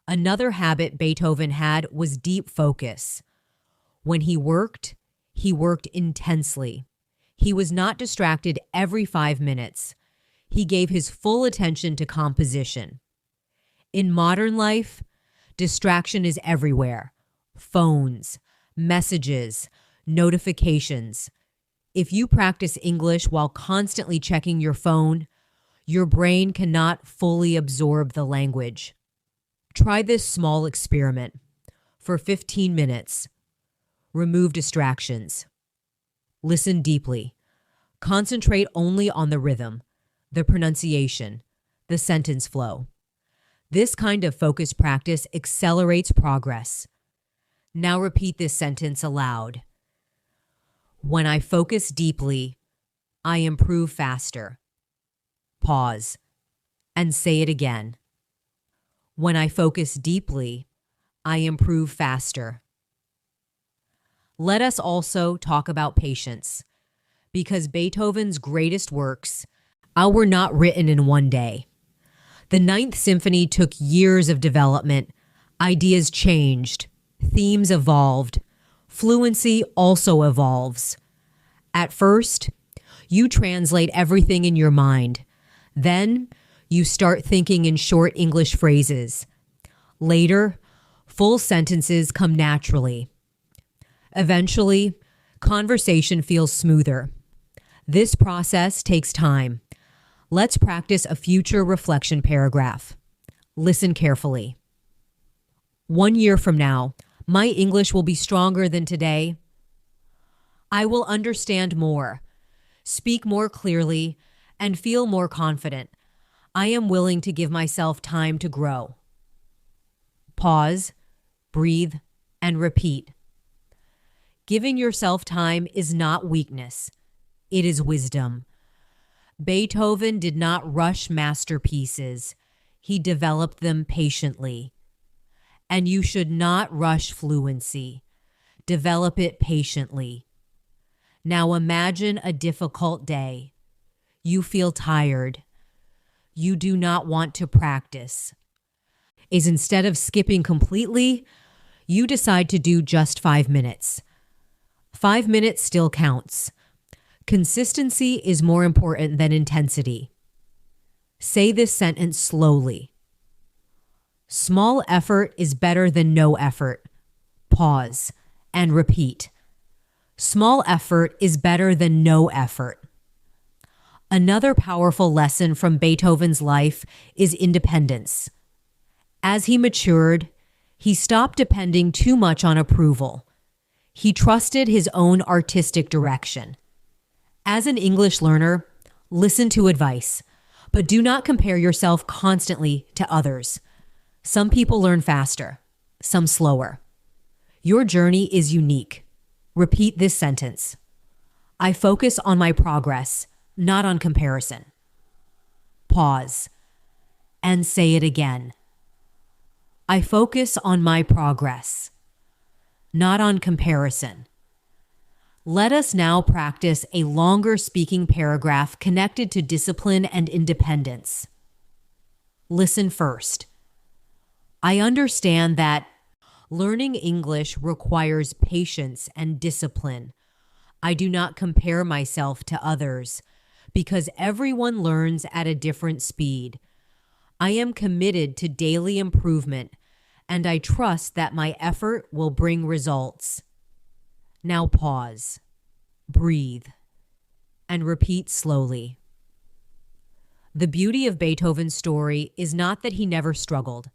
Another habit Beethoven had was deep focus. When he worked intensely. He was not distracted every 5 minutes. He gave his full attention to composition. In modern life, distraction is everywhere. Phones, messages, notifications. If you practice English while constantly checking your phone, your brain cannot fully absorb the language. Try this small experiment. For 15 minutes, remove distractions. Listen deeply. Concentrate only on the rhythm, the pronunciation, the sentence flow. This kind of focused practice accelerates progress. Now repeat this sentence aloud. When I focus deeply, I improve faster. Pause and say it again. When I focus deeply, I improve faster. Let us also talk about patience, because Beethoven's greatest works were not written in one day. The Ninth Symphony took years of development. Ideas changed. Themes evolved. Fluency also evolves. At first, you translate everything in your mind. Then, you start thinking in short English phrases. Later, full sentences come naturally. Eventually, conversation feels smoother. This process takes time. Let's practice a future reflection paragraph. Listen carefully. 1 year from now, my English will be stronger than today. I will understand more, speak more clearly, and feel more confident. I am willing to give myself time to grow. Pause, breathe, and repeat. Giving yourself time is not weakness. It is wisdom. Beethoven did not rush masterpieces. He developed them patiently. And you should not rush fluency. Develop it patiently. Now imagine a difficult day. You feel tired. You do not want to practice. Instead of skipping completely, you decide to do just 5 minutes. 5 minutes still counts. Consistency is more important than intensity. Say this sentence slowly. Small effort is better than no effort. Pause and repeat. Small effort is better than no effort. Another powerful lesson from Beethoven's life is independence. As he matured, he stopped depending too much on approval. He trusted his own artistic direction. As an English learner, listen to advice, but do not compare yourself constantly to others. Some people learn faster, some slower. Your journey is unique. Repeat this sentence. I focus on my progress, not on comparison. Pause and say it again. I focus on my progress, not on comparison. Let us now practice a longer speaking paragraph connected to discipline and independence. Listen first. I understand that learning English requires patience and discipline. I do not compare myself to others because everyone learns at a different speed. I am committed to daily improvement, and I trust that my effort will bring results. Now pause, breathe, and repeat slowly. The beauty of Beethoven's story is not that he never struggled.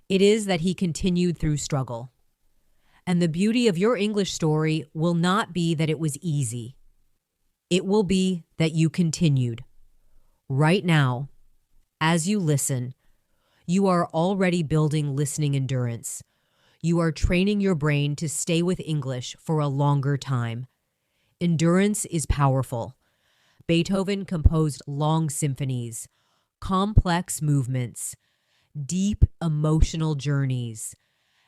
It is that he continued through struggle. And the beauty of your English story will not be that it was easy. It will be that you continued. Right now, as you listen, you are already building listening endurance. You are training your brain to stay with English for a longer time. Endurance is powerful. Beethoven composed long symphonies, complex movements, deep emotional journeys,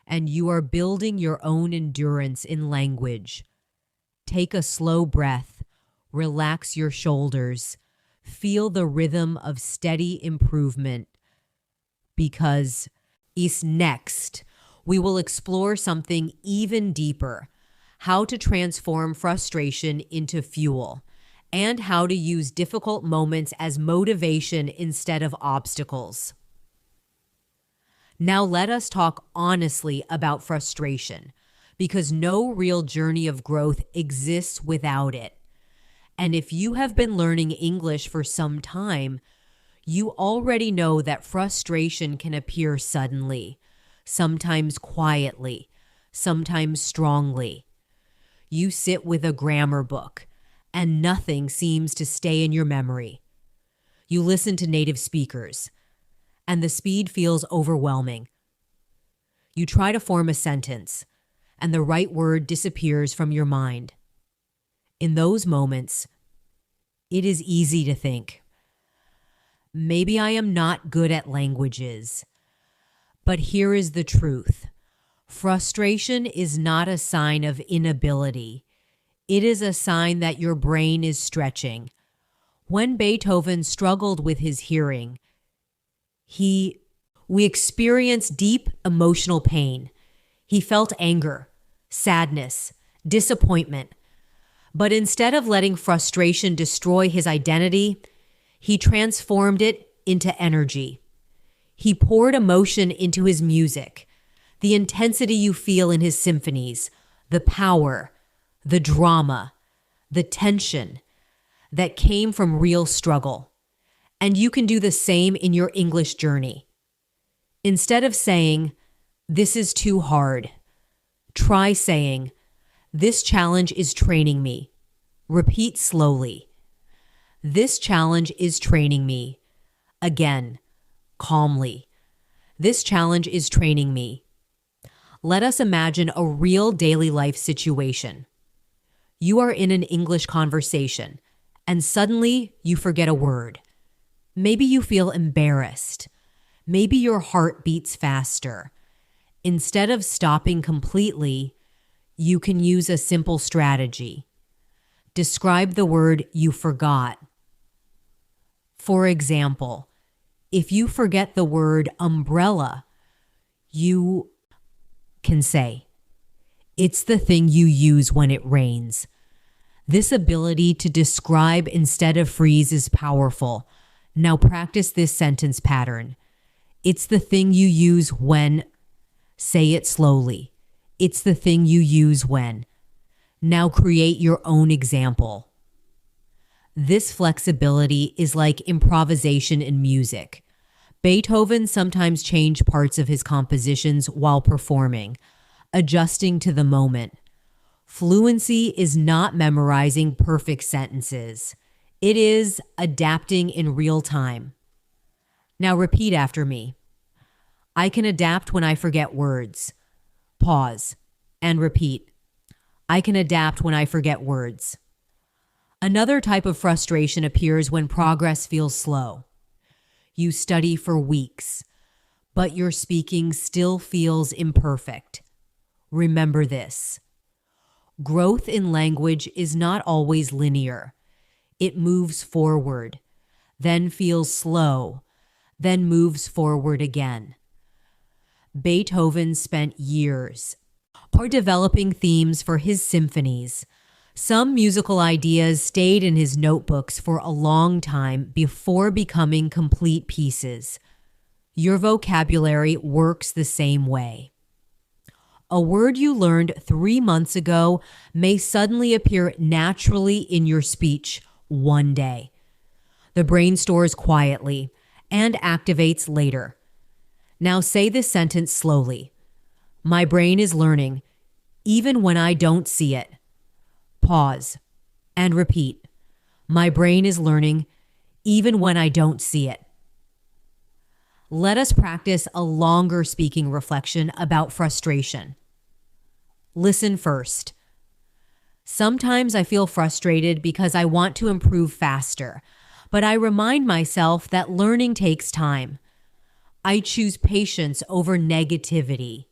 and you are building your own endurance in language. Take a slow breath, relax your shoulders, feel the rhythm of steady improvement, because next, we will explore something even deeper: how to transform frustration into fuel, and how to use difficult moments as motivation instead of obstacles. Now let us talk honestly about frustration, because no real journey of growth exists without it. And if you have been learning English for some time, you already know that frustration can appear suddenly, sometimes quietly, sometimes strongly. You sit with a grammar book, and nothing seems to stay in your memory. You listen to native speakers, and the speed feels overwhelming. You try to form a sentence, and the right word disappears from your mind. In those moments, it is easy to think, maybe I am not good at languages. But here is the truth. Frustration is not a sign of inability. It is a sign that your brain is stretching. When Beethoven struggled with his hearing, we experienced deep emotional pain. He felt anger, sadness, disappointment. But instead of letting frustration destroy his identity, he transformed it into energy. He poured emotion into his music, the intensity you feel in his symphonies, the power, the drama, the tension that came from real struggle. And you can do the same in your English journey. Instead of saying, "This is too hard," try saying, "This challenge is training me." Repeat slowly. "This challenge is training me." Again, calmly. "This challenge is training me." Let us imagine a real daily life situation. You are in an English conversation, and suddenly you forget a word. Maybe you feel embarrassed. Maybe your heart beats faster. Instead of stopping completely, you can use a simple strategy. Describe the word you forgot. For example, if you forget the word umbrella, you can say, "It's the thing you use when it rains." This ability to describe instead of freeze is powerful. Now practice this sentence pattern. It's the thing you use when. Say it slowly. It's the thing you use when. Now create your own example. This flexibility is like improvisation in music. Beethoven sometimes changed parts of his compositions while performing, adjusting to the moment. Fluency is not memorizing perfect sentences. It is adapting in real time. Now repeat after me. I can adapt when I forget words. Pause and repeat. I can adapt when I forget words. Another type of frustration appears when progress feels slow. You study for weeks, but your speaking still feels imperfect. Remember this. Growth in language is not always linear. It moves forward, then feels slow, then moves forward again. Beethoven spent years developing themes for his symphonies. Some musical ideas stayed in his notebooks for a long time before becoming complete pieces. Your vocabulary works the same way. A word you learned 3 months ago may suddenly appear naturally in your speech one day. The brain stores quietly and activates later. Now say this sentence slowly. My brain is learning, even when I don't see it. Pause and repeat. My brain is learning, even when I don't see it. Let us practice a longer speaking reflection about frustration. Listen first. Sometimes I feel frustrated because I want to improve faster, but I remind myself that learning takes time. I choose patience over negativity,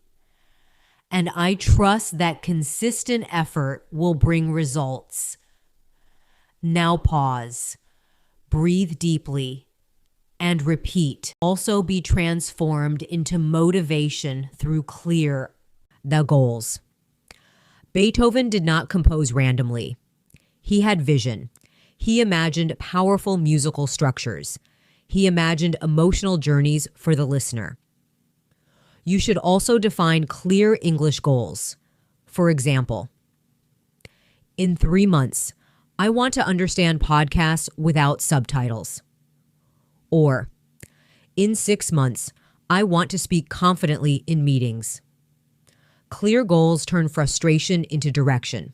and I trust that consistent effort will bring results. Now pause, breathe deeply, and repeat. Also be transformed into motivation through the goals. Beethoven did not compose randomly. He had vision. He imagined powerful musical structures. He imagined emotional journeys for the listener. You should also define clear English goals. For example, in 3 months, I want to understand podcasts without subtitles. Or, in 6 months, I want to speak confidently in meetings. Clear goals turn frustration into direction.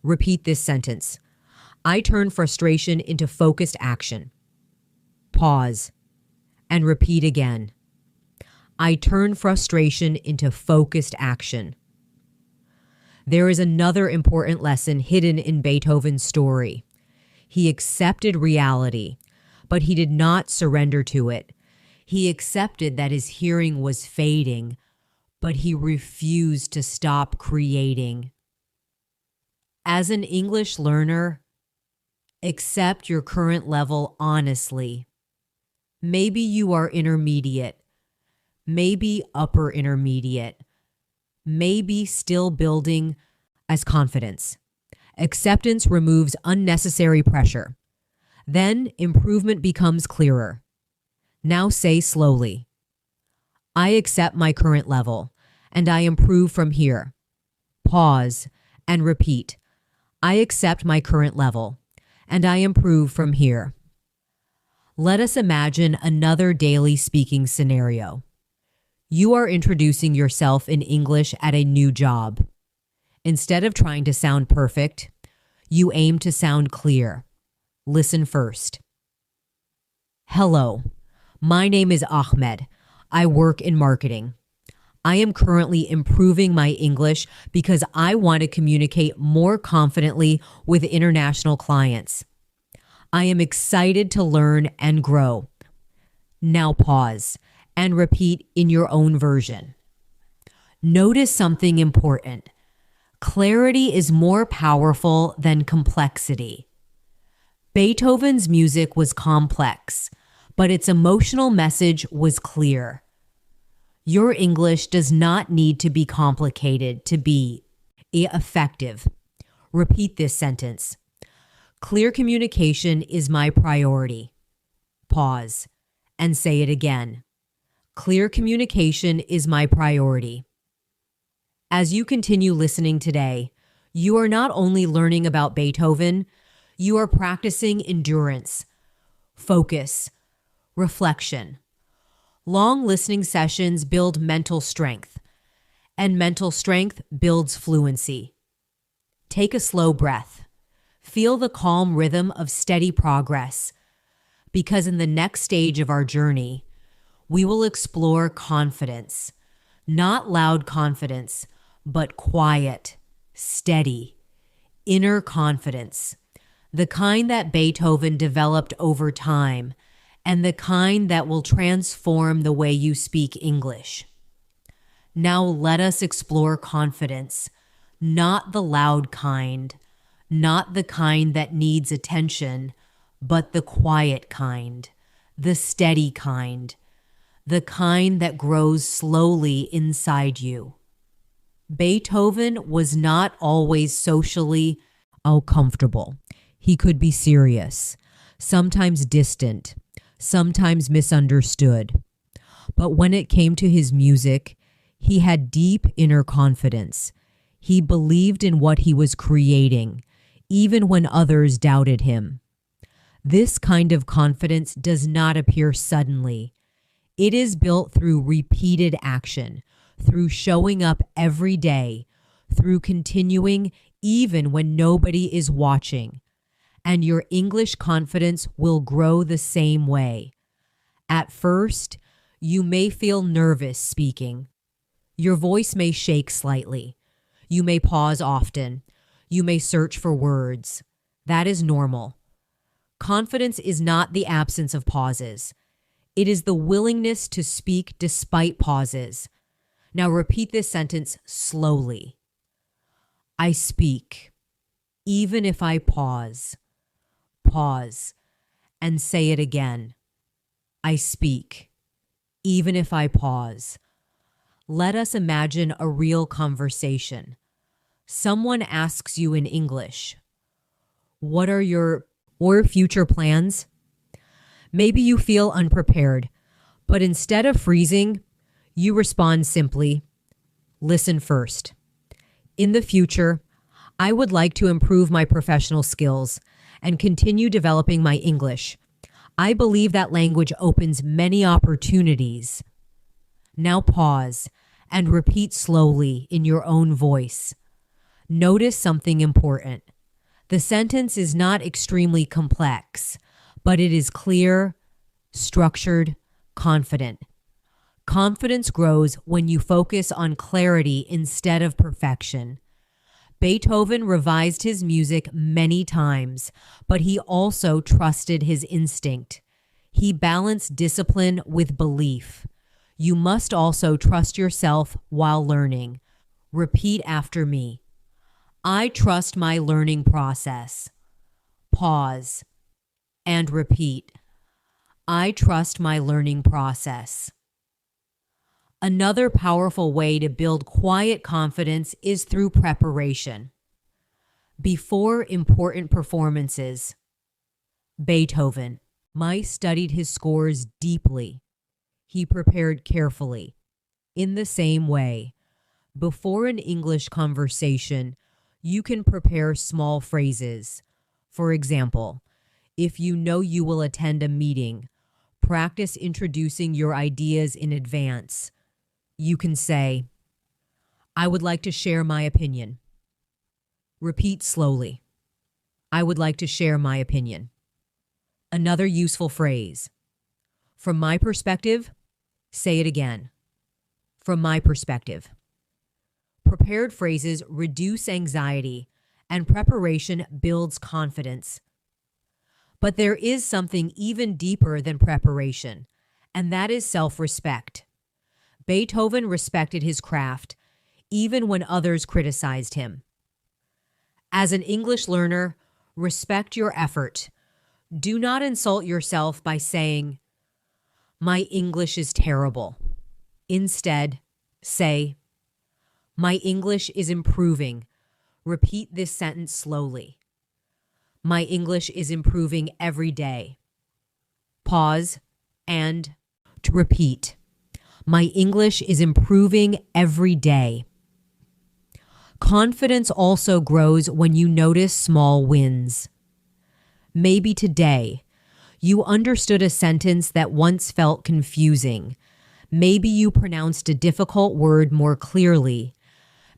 Repeat this sentence. I turn frustration into focused action. Pause and repeat again. I turn frustration into focused action. There is another important lesson hidden in Beethoven's story. He accepted reality, but he did not surrender to it. He accepted that his hearing was fading, but he refused to stop creating. As an English learner, accept your current level honestly. Maybe you are intermediate, maybe upper intermediate, maybe still building as confidence. Acceptance removes unnecessary pressure. Then improvement becomes clearer. Now say slowly, I accept my current level, and I improve from here. Pause and repeat, I accept my current level, and I improve from here. Let us imagine another daily speaking scenario. You are introducing yourself in English at a new job. Instead of trying to sound perfect, you aim to sound clear. Listen first. Hello, my name is Ahmed. I work in marketing. I am currently improving my English because I want to communicate more confidently with international clients. I am excited to learn and grow. Now pause and repeat in your own version. Notice something important. Clarity is more powerful than complexity. Beethoven's music was complex, but its emotional message was clear. Your English does not need to be complicated to be effective. Repeat this sentence. Clear communication is my priority. Pause and say it again. Clear communication is my priority. As you continue listening today, you are not only learning about Beethoven, you are practicing endurance, focus, reflection. Long listening sessions build mental strength, and mental strength builds fluency. Take a slow breath. Feel the calm rhythm of steady progress, because in the next stage of our journey, we will explore confidence, not loud confidence, but quiet, steady, inner confidence, the kind that Beethoven developed over time, and the kind that will transform the way you speak English. Now let us explore confidence, not the loud kind, not the kind that needs attention, but the quiet kind, the steady kind, the kind that grows slowly inside you. Beethoven was not always socially comfortable. He could be serious, sometimes distant, sometimes misunderstood. But when it came to his music, he had deep inner confidence. He believed in what he was creating, even when others doubted him. This kind of confidence does not appear suddenly. It is built through repeated action, through showing up every day, through continuing even when nobody is watching. And your English confidence will grow the same way. At first, you may feel nervous speaking. Your voice may shake slightly. You may pause often. You may search for words. That is normal. Confidence is not the absence of pauses. It is the willingness to speak despite pauses. Now repeat this sentence slowly. I speak, even if I pause. Pause and say it again. I speak, even if I pause. Let us imagine a real conversation. Someone asks you in English, what are your future plans? Maybe you feel unprepared, but instead of freezing, you respond simply, listen first. In the future, I would like to improve my professional skills and continue developing my English. I believe that language opens many opportunities. Now pause and repeat slowly in your own voice. Notice something important. The sentence is not extremely complex, but it is clear, structured, confident. Confidence grows when you focus on clarity instead of perfection. Beethoven revised his music many times, but he also trusted his instinct. He balanced discipline with belief. You must also trust yourself while learning. Repeat after me. I trust my learning process. Pause and repeat. I trust my learning process. Another powerful way to build quiet confidence is through preparation. Before important performances, Beethoven might studied his scores deeply. He prepared carefully. In the same way, before an English conversation, you can prepare small phrases. For example, if you know you will attend a meeting, practice introducing your ideas in advance. You can say, I would like to share my opinion. Repeat slowly. I would like to share my opinion. Another useful phrase. From my perspective, say it again. From my perspective. Prepared phrases reduce anxiety, and preparation builds confidence. But there is something even deeper than preparation, and that is self-respect. Beethoven respected his craft, even when others criticized him. As an English learner, respect your effort. Do not insult yourself by saying, my English is terrible. Instead, say, my English is improving. Repeat this sentence slowly. My English is improving every day. Pause and to repeat. My English is improving every day. Confidence also grows when you notice small wins. Maybe today, you understood a sentence that once felt confusing. Maybe you pronounced a difficult word more clearly.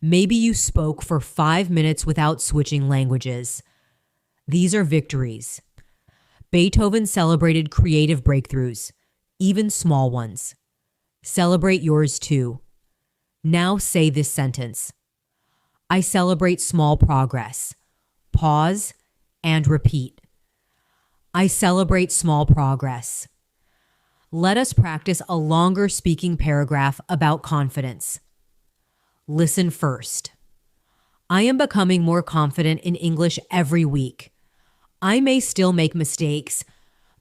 Maybe you spoke for 5 minutes without switching languages. These are victories. Beethoven celebrated creative breakthroughs, even small ones. Celebrate yours too. Now say this sentence. I celebrate small progress. Pause and repeat. I celebrate small progress. Let us practice a longer speaking paragraph about confidence. Listen first. I am becoming more confident in English every week. I may still make mistakes,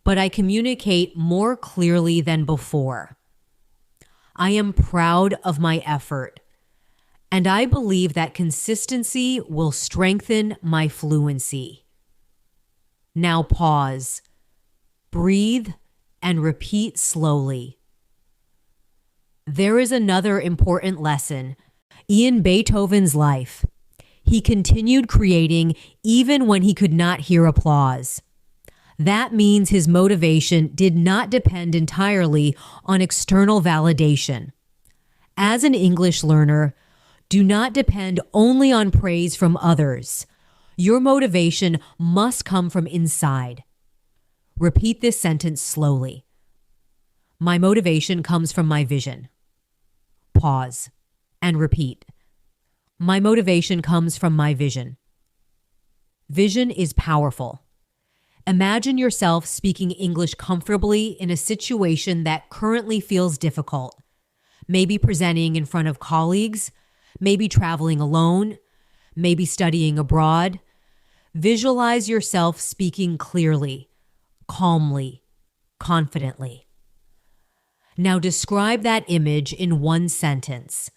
but I communicate more clearly than before. I am proud of my effort, and I believe that consistency will strengthen my fluency. Now pause, breathe, and repeat slowly. There is another important lesson in Beethoven's life. He continued creating even when he could not hear applause. That means his motivation did not depend entirely on external validation. As an English learner, do not depend only on praise from others. Your motivation must come from inside. Repeat this sentence slowly. My motivation comes from my vision. Pause and repeat. My motivation comes from my vision. Vision is powerful. Imagine yourself speaking English comfortably in a situation that currently feels difficult. Maybe presenting in front of colleagues, maybe traveling alone, maybe studying abroad. Visualize yourself speaking clearly, calmly, confidently. Now describe that image in one sentence.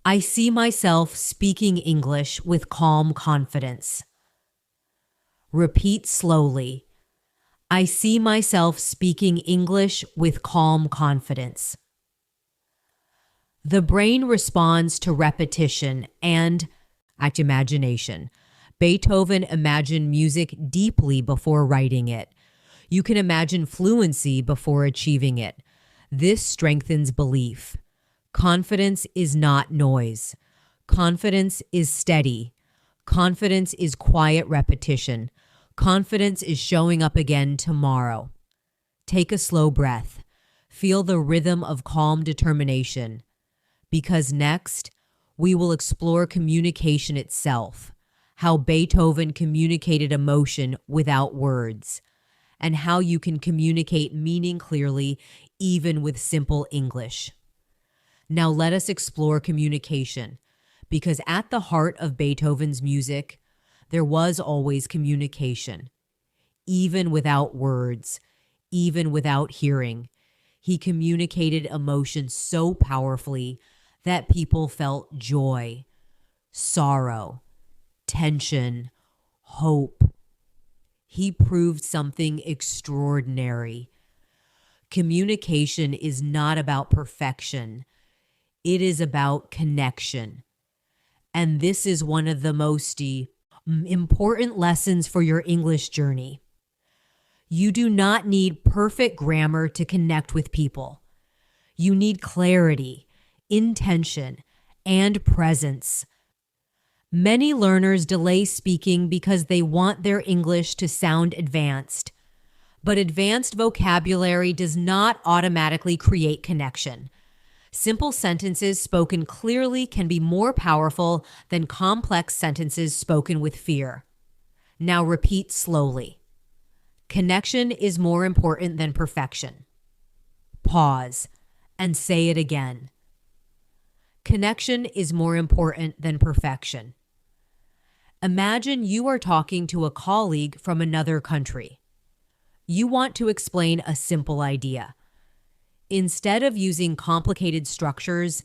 I see myself speaking English with calm confidence. Repeat slowly. I see myself speaking English with calm confidence. The brain responds to repetition and imagination. Beethoven imagined music deeply before writing it. You can imagine fluency before achieving it. This strengthens belief. Confidence is not noise. Confidence is steady. Confidence is quiet repetition. Confidence is showing up again tomorrow. Take a slow breath. Feel the rhythm of calm determination, because next we will explore communication itself, how Beethoven communicated emotion without words, and how you can communicate meaning clearly even with simple English. Now let us explore communication, because at the heart of Beethoven's music, there was always communication. Even without words, even without hearing, he communicated emotion so powerfully that people felt joy, sorrow, tension, hope. He proved something extraordinary. Communication is not about perfection. It is about connection. And this is one of the most important lessons for your English journey. You do not need perfect grammar to connect with people. You need clarity, intention, and presence. Many learners delay speaking because they want their English to sound advanced. But advanced vocabulary does not automatically create connection. Simple sentences spoken clearly can be more powerful than complex sentences spoken with fear. Now repeat slowly. Connection is more important than perfection. Pause and say it again. Connection is more important than perfection. Imagine you are talking to a colleague from another country. You want to explain a simple idea. Instead of using complicated structures,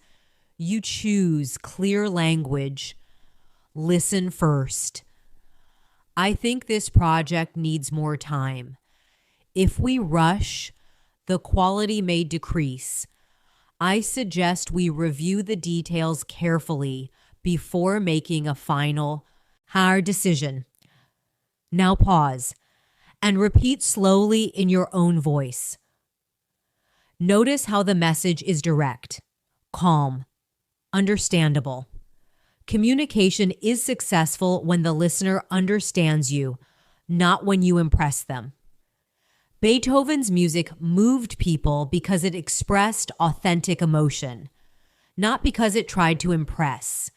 you choose clear language. Listen first. I think this project needs more time. If we rush, the quality may decrease. I suggest we review the details carefully before making a final, hard decision. Now pause and repeat slowly in your own voice. Notice how the message is direct, calm, understandable. Communication is successful when the listener understands you, not when you impress them. Beethoven's music moved people because it expressed authentic emotion, not because it tried to impress.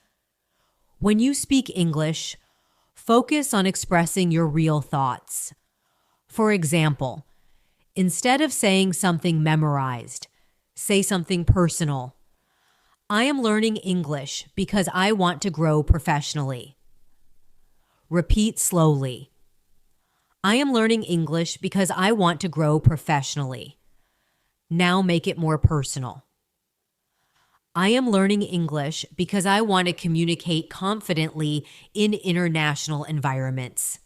When you speak English, focus on expressing your real thoughts. For example, instead of saying something memorized, say something personal. I am learning English because I want to grow professionally. Repeat slowly. I am learning English because I want to grow professionally. Now make it more personal. I am learning English because I want to communicate confidently in international environments.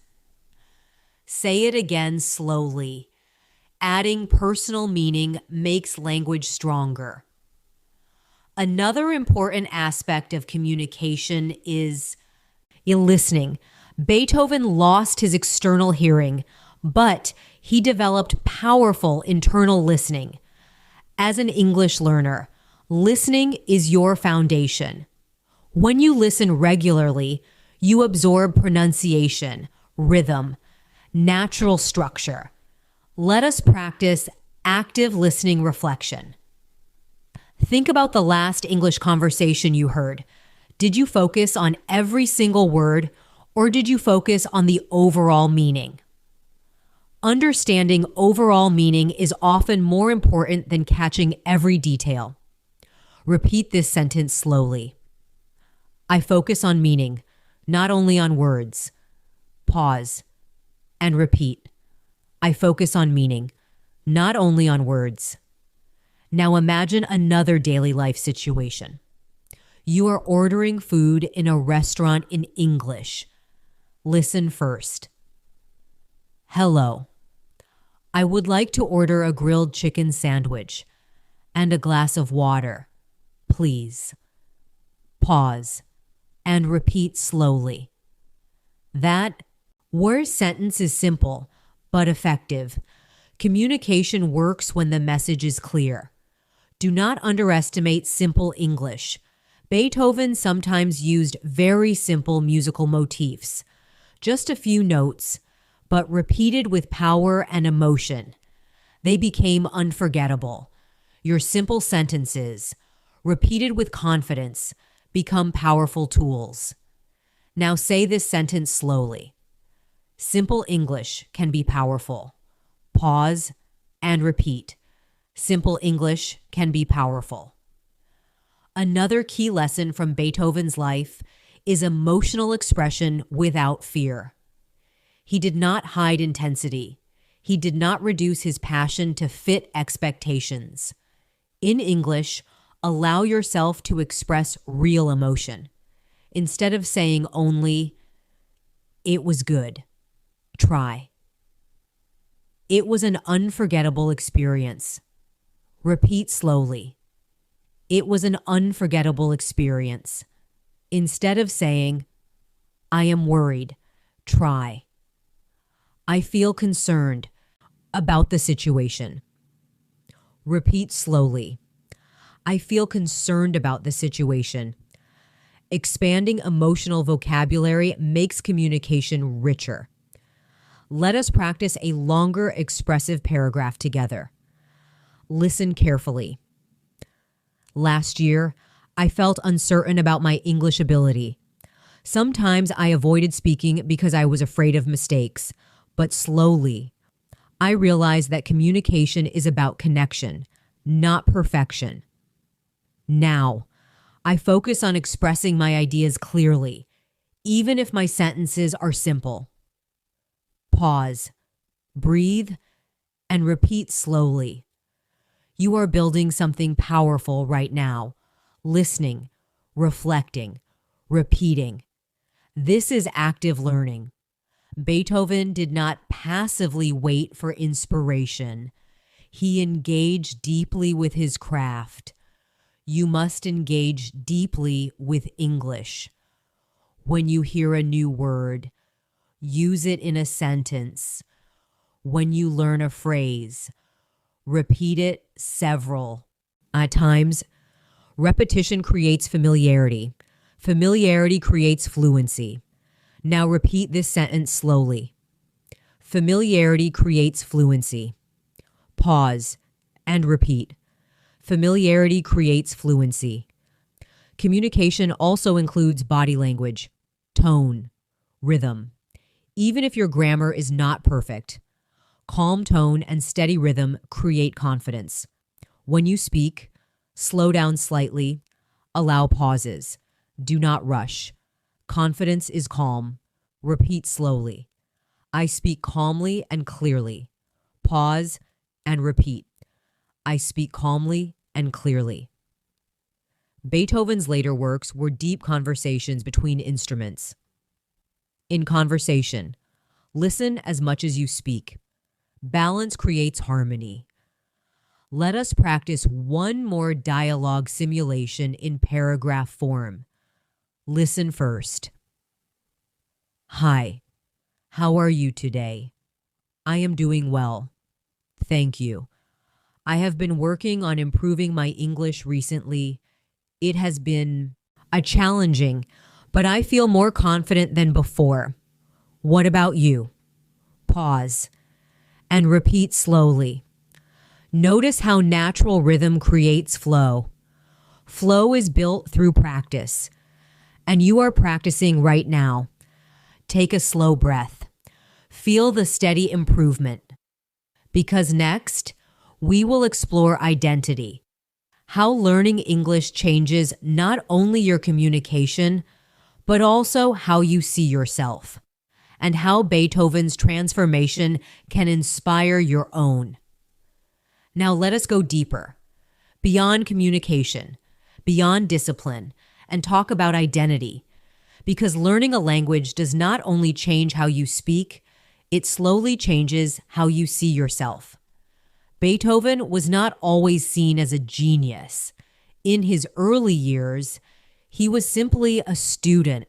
Say it again slowly. Adding personal meaning makes language stronger. Another important aspect of communication is listening. Beethoven lost his external hearing, but he developed powerful internal listening. As an English learner, listening is your foundation. When you listen regularly, you absorb pronunciation, rhythm, natural structure. Let us practice active listening reflection. Think about the last English conversation you heard. Did you focus on every single word, or did you focus on the overall meaning? Understanding overall meaning is often more important than catching every detail. Repeat this sentence slowly. I focus on meaning, not only on words. Pause and repeat. I focus on meaning, not only on words. Now imagine another daily life situation. You are ordering food in a restaurant in English. Listen first. Hello. I would like to order a grilled chicken sandwich and a glass of water, please. Pause and repeat slowly. That word sentence is simple but effective. Communication works when the message is clear. Do not underestimate simple English. Beethoven sometimes used very simple musical motifs, just a few notes, but repeated with power and emotion. They became unforgettable. Your simple sentences, repeated with confidence, become powerful tools. Now say this sentence slowly. Simple English can be powerful. Pause and repeat. Simple English can be powerful. Another key lesson from Beethoven's life is emotional expression without fear. He did not hide intensity. He did not reduce his passion to fit expectations. In English, allow yourself to express real emotion. Instead of saying only, "It was good," try, "It was an unforgettable experience." Repeat slowly. It was an unforgettable experience. Instead of saying, "I am worried," try, "I feel concerned about the situation." Repeat slowly. I feel concerned about the situation. Expanding emotional vocabulary makes communication richer. Let us practice a longer expressive paragraph together. Listen carefully. Last year, I felt uncertain about my English ability. Sometimes I avoided speaking because I was afraid of mistakes, but slowly, I realized that communication is about connection, not perfection. Now, I focus on expressing my ideas clearly, even if my sentences are simple. Pause, breathe, and repeat slowly. You are building something powerful right now. Listening, reflecting, repeating. This is active learning. Beethoven did not passively wait for inspiration. He engaged deeply with his craft. You must engage deeply with English. When you hear a new word, use it in a sentence. When you learn a phrase, repeat it several times. Repetition creates familiarity. Familiarity creates fluency. Now repeat this sentence slowly. Familiarity creates fluency. Pause and repeat. Familiarity creates fluency. Communication also includes body language, tone, rhythm. Even if your grammar is not perfect, calm tone and steady rhythm create confidence. When you speak, slow down slightly, allow pauses. Do not rush. Confidence is calm. Repeat slowly. I speak calmly and clearly. Pause and repeat. I speak calmly and clearly. Beethoven's later works were deep conversations between instruments. In conversation, listen as much as you speak. Balance creates harmony. Let us practice one more dialogue simulation in paragraph form. Listen first. Hi, how are you today? I am doing well. Thank you. I have been working on improving my English recently. It has been challenging, but I feel more confident than before. What about you? Pause and repeat slowly. Notice how natural rhythm creates flow. Flow is built through practice, and you are practicing right now. Take a slow breath. Feel the steady improvement. Because next, we will explore identity. How learning English changes not only your communication, but also how you see yourself, and how Beethoven's transformation can inspire your own. Now let us go deeper, beyond communication, beyond discipline, and talk about identity. Because learning a language does not only change how you speak, it slowly changes how you see yourself. Beethoven was not always seen as a genius. In his early years, he was simply a student,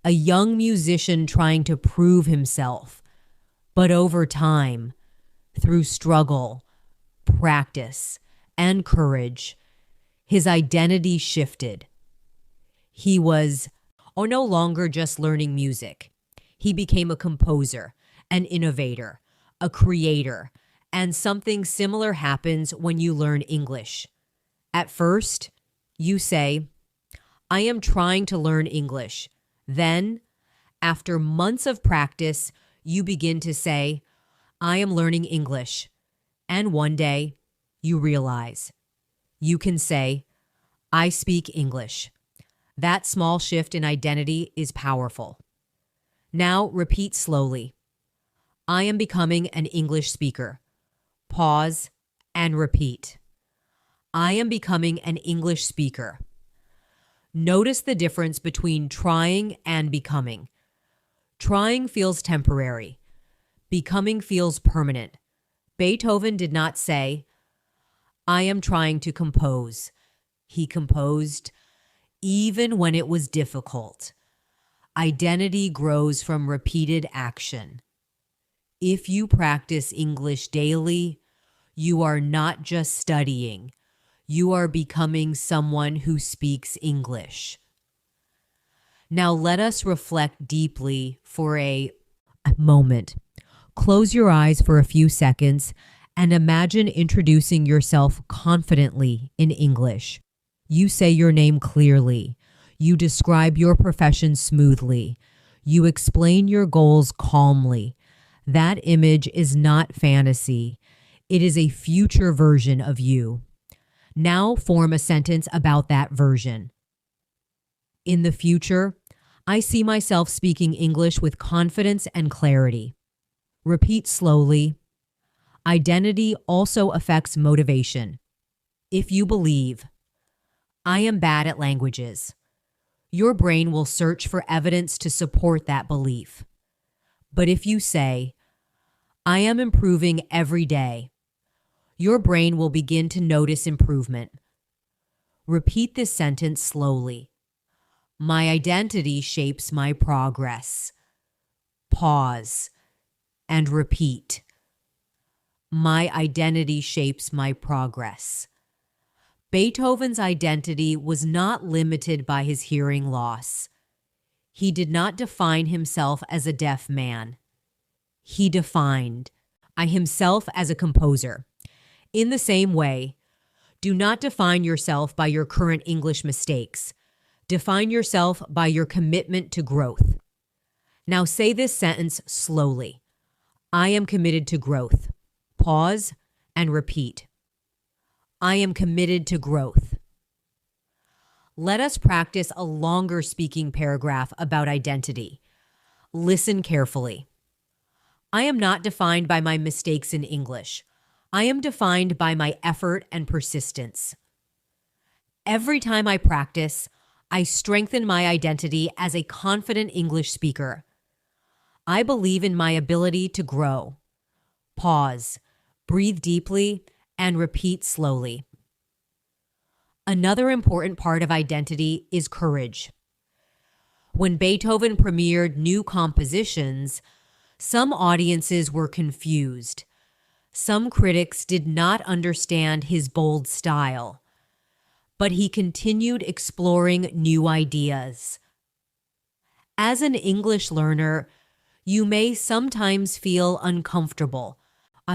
a young musician trying to prove himself. But over time, through struggle, practice, and courage, his identity shifted. He was no longer just learning music. He became a composer, an innovator, a creator, and something similar happens when you learn English. At first, you say, I am trying to learn English. Then, after months of practice, you begin to say, I am learning English. And one day, you realize you can say, I speak English. That small shift in identity is powerful. Now repeat slowly. I am becoming an English speaker. Pause and repeat. I am becoming an English speaker. Notice the difference between trying and becoming. Trying feels temporary. Becoming feels permanent. Beethoven did not say, I am trying to compose. He composed even when it was difficult. Identity grows from repeated action. If you practice English daily, you are not just studying. You are becoming someone who speaks English. Now let us reflect deeply for a moment. Close your eyes for a few seconds and imagine introducing yourself confidently in English. You say your name clearly. You describe your profession smoothly. You explain your goals calmly. That image is not fantasy. It is a future version of you. Now form a sentence about that version. In the future, I see myself speaking English with confidence and clarity. Repeat slowly. Identity also affects motivation. If you believe, I am bad at languages, your brain will search for evidence to support that belief. But if you say, I am improving every day, your brain will begin to notice improvement. Repeat this sentence slowly. My identity shapes my progress. Pause and repeat. My identity shapes my progress. Beethoven's identity was not limited by his hearing loss. He did not define himself as a deaf man. He defined himself as a composer. In the same way, do not define yourself by your current English mistakes. Define yourself by your commitment to growth. Now say this sentence slowly. I am committed to growth. Pause and repeat. I am committed to growth. Let us practice a longer speaking paragraph about identity. Listen carefully. I am not defined by my mistakes in English. I am defined by my effort and persistence. Every time I practice, I strengthen my identity as a confident English speaker. I believe in my ability to grow. Pause, breathe deeply, and repeat slowly. Another important part of identity is courage. When Beethoven premiered new compositions, some audiences were confused. Some critics did not understand his bold style, but he continued exploring new ideas. As an English learner, you may sometimes feel uncomfortable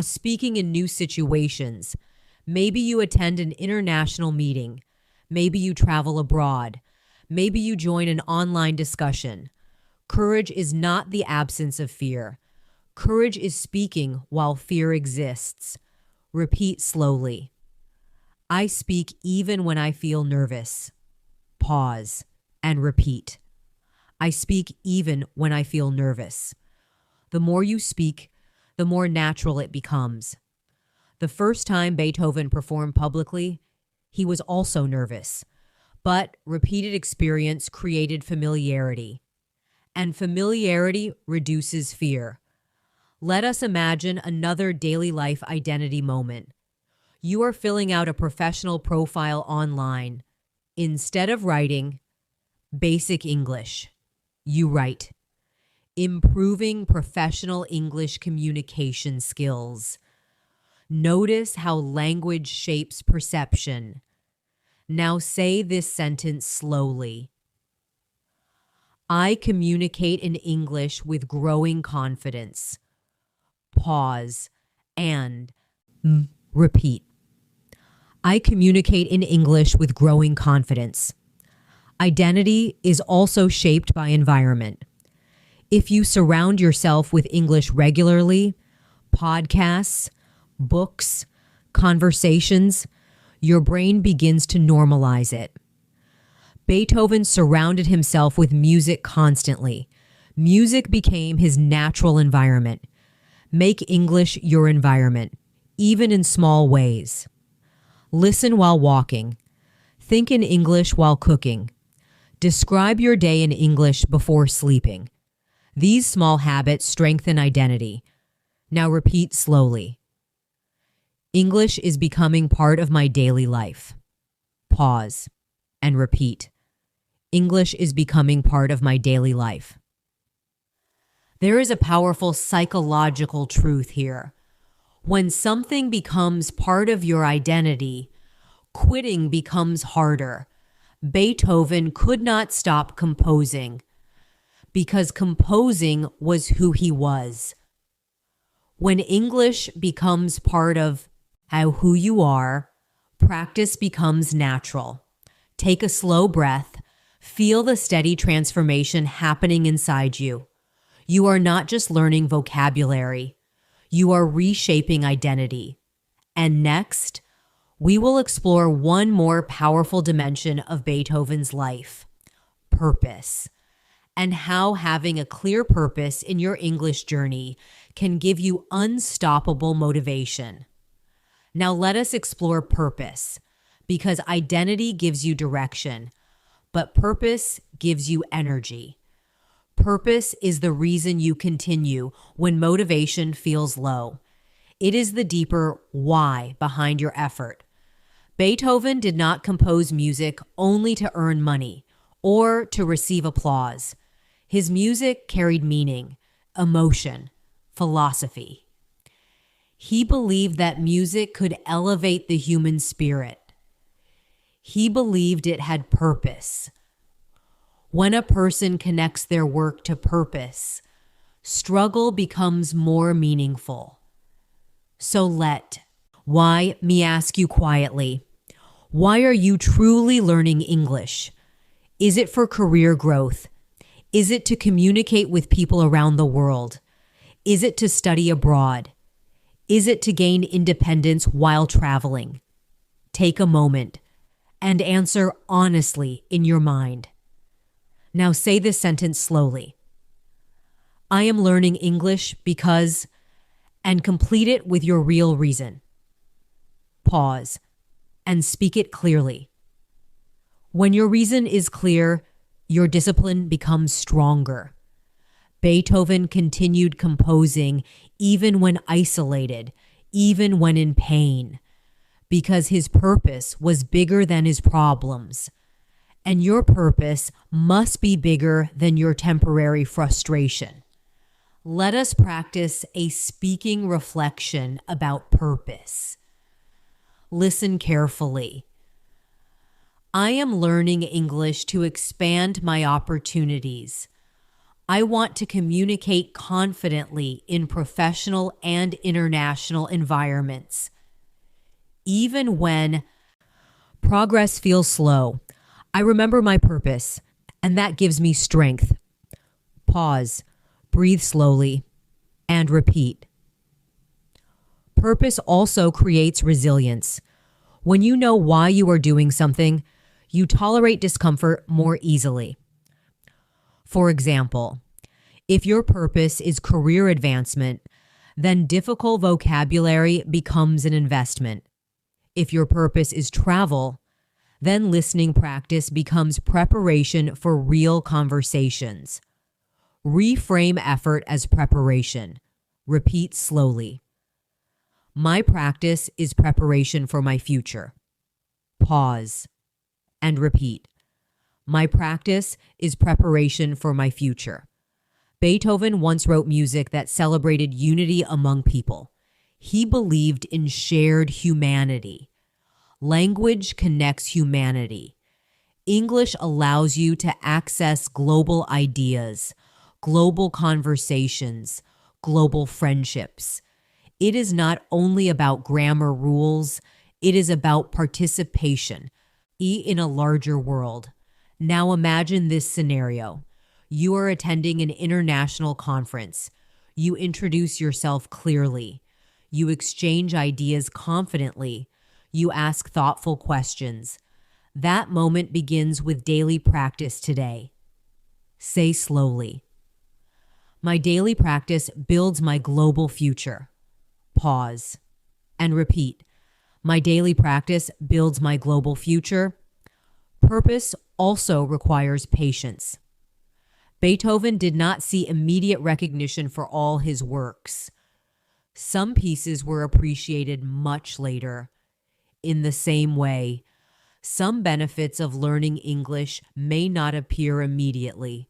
speaking in new situations. Maybe you attend an international meeting. Maybe you travel abroad. Maybe you join an online discussion. Courage is not the absence of fear. Courage is speaking while fear exists. Repeat slowly. I speak even when I feel nervous. Pause and repeat. I speak even when I feel nervous. The more you speak, the more natural it becomes. The first time Beethoven performed publicly, he was also nervous, but repeated experience created familiarity, and familiarity reduces fear. Let us imagine another daily life identity moment. You are filling out a professional profile online. Instead of writing basic English, you write improving professional English communication skills. Notice how language shapes perception. Now say this sentence slowly. I communicate in English with growing confidence. Pause and repeat. I communicate in English with growing confidence. Identity is also shaped by environment. If you surround yourself with English regularly, podcasts, books, conversations, your brain begins to normalize it. Beethoven surrounded himself with music constantly. Music became his natural environment. Make English your environment, even in small ways. Listen while walking. Think in English while cooking. Describe your day in English before sleeping. These small habits strengthen identity. Now repeat slowly. English is becoming part of my daily life. Pause and repeat. English is becoming part of my daily life. There is a powerful psychological truth here. When something becomes part of your identity, quitting becomes harder. Beethoven could not stop composing because composing was who he was. When English becomes part of who you are, practice becomes natural. Take a slow breath. Feel the steady transformation happening inside you. You are not just learning vocabulary. You are reshaping identity. And next, we will explore one more powerful dimension of Beethoven's life, purpose, and how having a clear purpose in your English journey can give you unstoppable motivation. Now let us explore purpose, because identity gives you direction, but purpose gives you energy. Purpose is the reason you continue when motivation feels low. It is the deeper why behind your effort. Beethoven did not compose music only to earn money or to receive applause. His music carried meaning, emotion, philosophy. He believed that music could elevate the human spirit. He believed it had purpose. When a person connects their work to purpose, struggle becomes more meaningful. So why, me ask you quietly, why are you truly learning English? Is it for career growth? Is it to communicate with people around the world? Is it to study abroad? Is it to gain independence while traveling? Take a moment and answer honestly in your mind. Now say this sentence slowly. I am learning English because, and complete it with your real reason. Pause and speak it clearly. When your reason is clear, your discipline becomes stronger. Beethoven continued composing even when isolated, even when in pain, because his purpose was bigger than his problems. And your purpose must be bigger than your temporary frustration. Let us practice a speaking reflection about purpose. Listen carefully. I am learning English to expand my opportunities. I want to communicate confidently in professional and international environments. Even when progress feels slow, I remember my purpose, and that gives me strength. Pause, breathe slowly, and repeat. Purpose also creates resilience. When you know why you are doing something, you tolerate discomfort more easily. For example, if your purpose is career advancement, then difficult vocabulary becomes an investment. If your purpose is travel, then listening practice becomes preparation for real conversations. Reframe effort as preparation. Repeat slowly. My practice is preparation for my future. Pause and repeat. My practice is preparation for my future. Beethoven once wrote music that celebrated unity among people. He believed in shared humanity. Language connects humanity. English allows you to access global ideas, global conversations, global friendships. It is not only about grammar rules, It is about participation in a larger world. Now imagine this scenario. You are attending an international conference. You introduce yourself clearly. You exchange ideas confidently. You ask thoughtful questions. That moment begins with daily practice today. Say slowly, "My daily practice builds my global future." Pause and repeat, "My daily practice builds my global future." Purpose also requires patience. Beethoven did not see immediate recognition for all his works. Some pieces were appreciated much later. In the same way, some benefits of learning English may not appear immediately.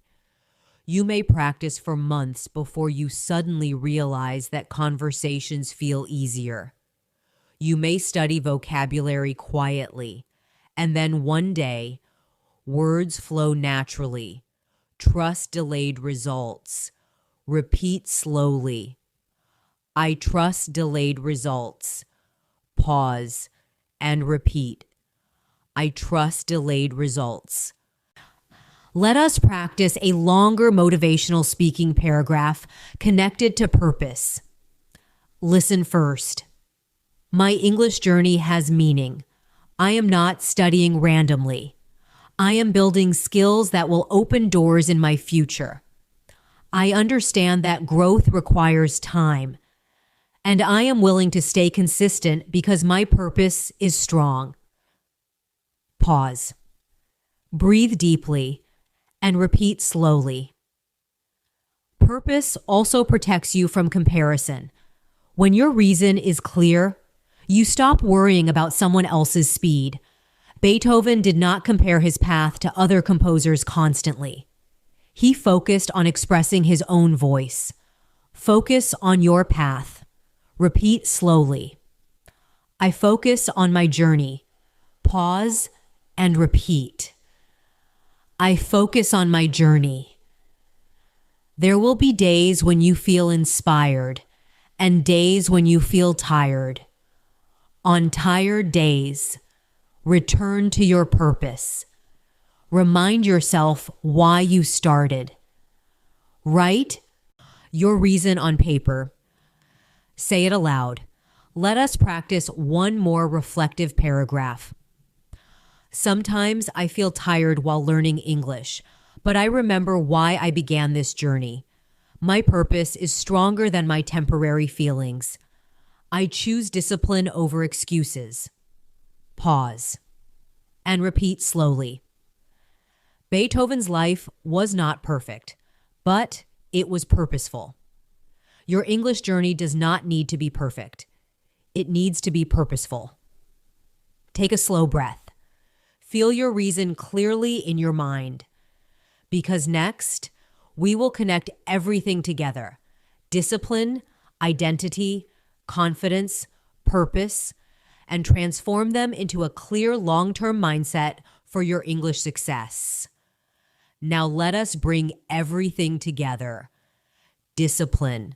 You may practice for months before you suddenly realize that conversations feel easier. You may study vocabulary quietly, and then one day, words flow naturally. Trust delayed results. Repeat slowly. I trust delayed results. Pause and repeat. I trust delayed results. Let us practice a longer motivational speaking paragraph connected to purpose. Listen first. My English journey has meaning. I am not studying randomly. I am building skills that will open doors in my future. I understand that growth requires time, and I am willing to stay consistent because my purpose is strong. Pause. Breathe deeply and repeat slowly. Purpose also protects you from comparison. When your reason is clear, you stop worrying about someone else's speed. Beethoven did not compare his path to other composers constantly. He focused on expressing his own voice. Focus on your path. Repeat slowly. I focus on my journey. Pause and repeat. I focus on my journey. There will be days when you feel inspired and days when you feel tired. On tired days, return to your purpose. Remind yourself why you started. Write your reason on paper. Say it aloud. Let us practice one more reflective paragraph. Sometimes I feel tired while learning English, but I remember why I began this journey. My purpose is stronger than my temporary feelings. I choose discipline over excuses. Pause and repeat slowly. Beethoven's life was not perfect, but it was purposeful. Your English journey does not need to be perfect. It needs to be purposeful. Take a slow breath. Feel your reason clearly in your mind. Because next, we will connect everything together: discipline, identity, confidence, purpose, and transform them into a clear long-term mindset for your English success. Now let us bring everything together: discipline,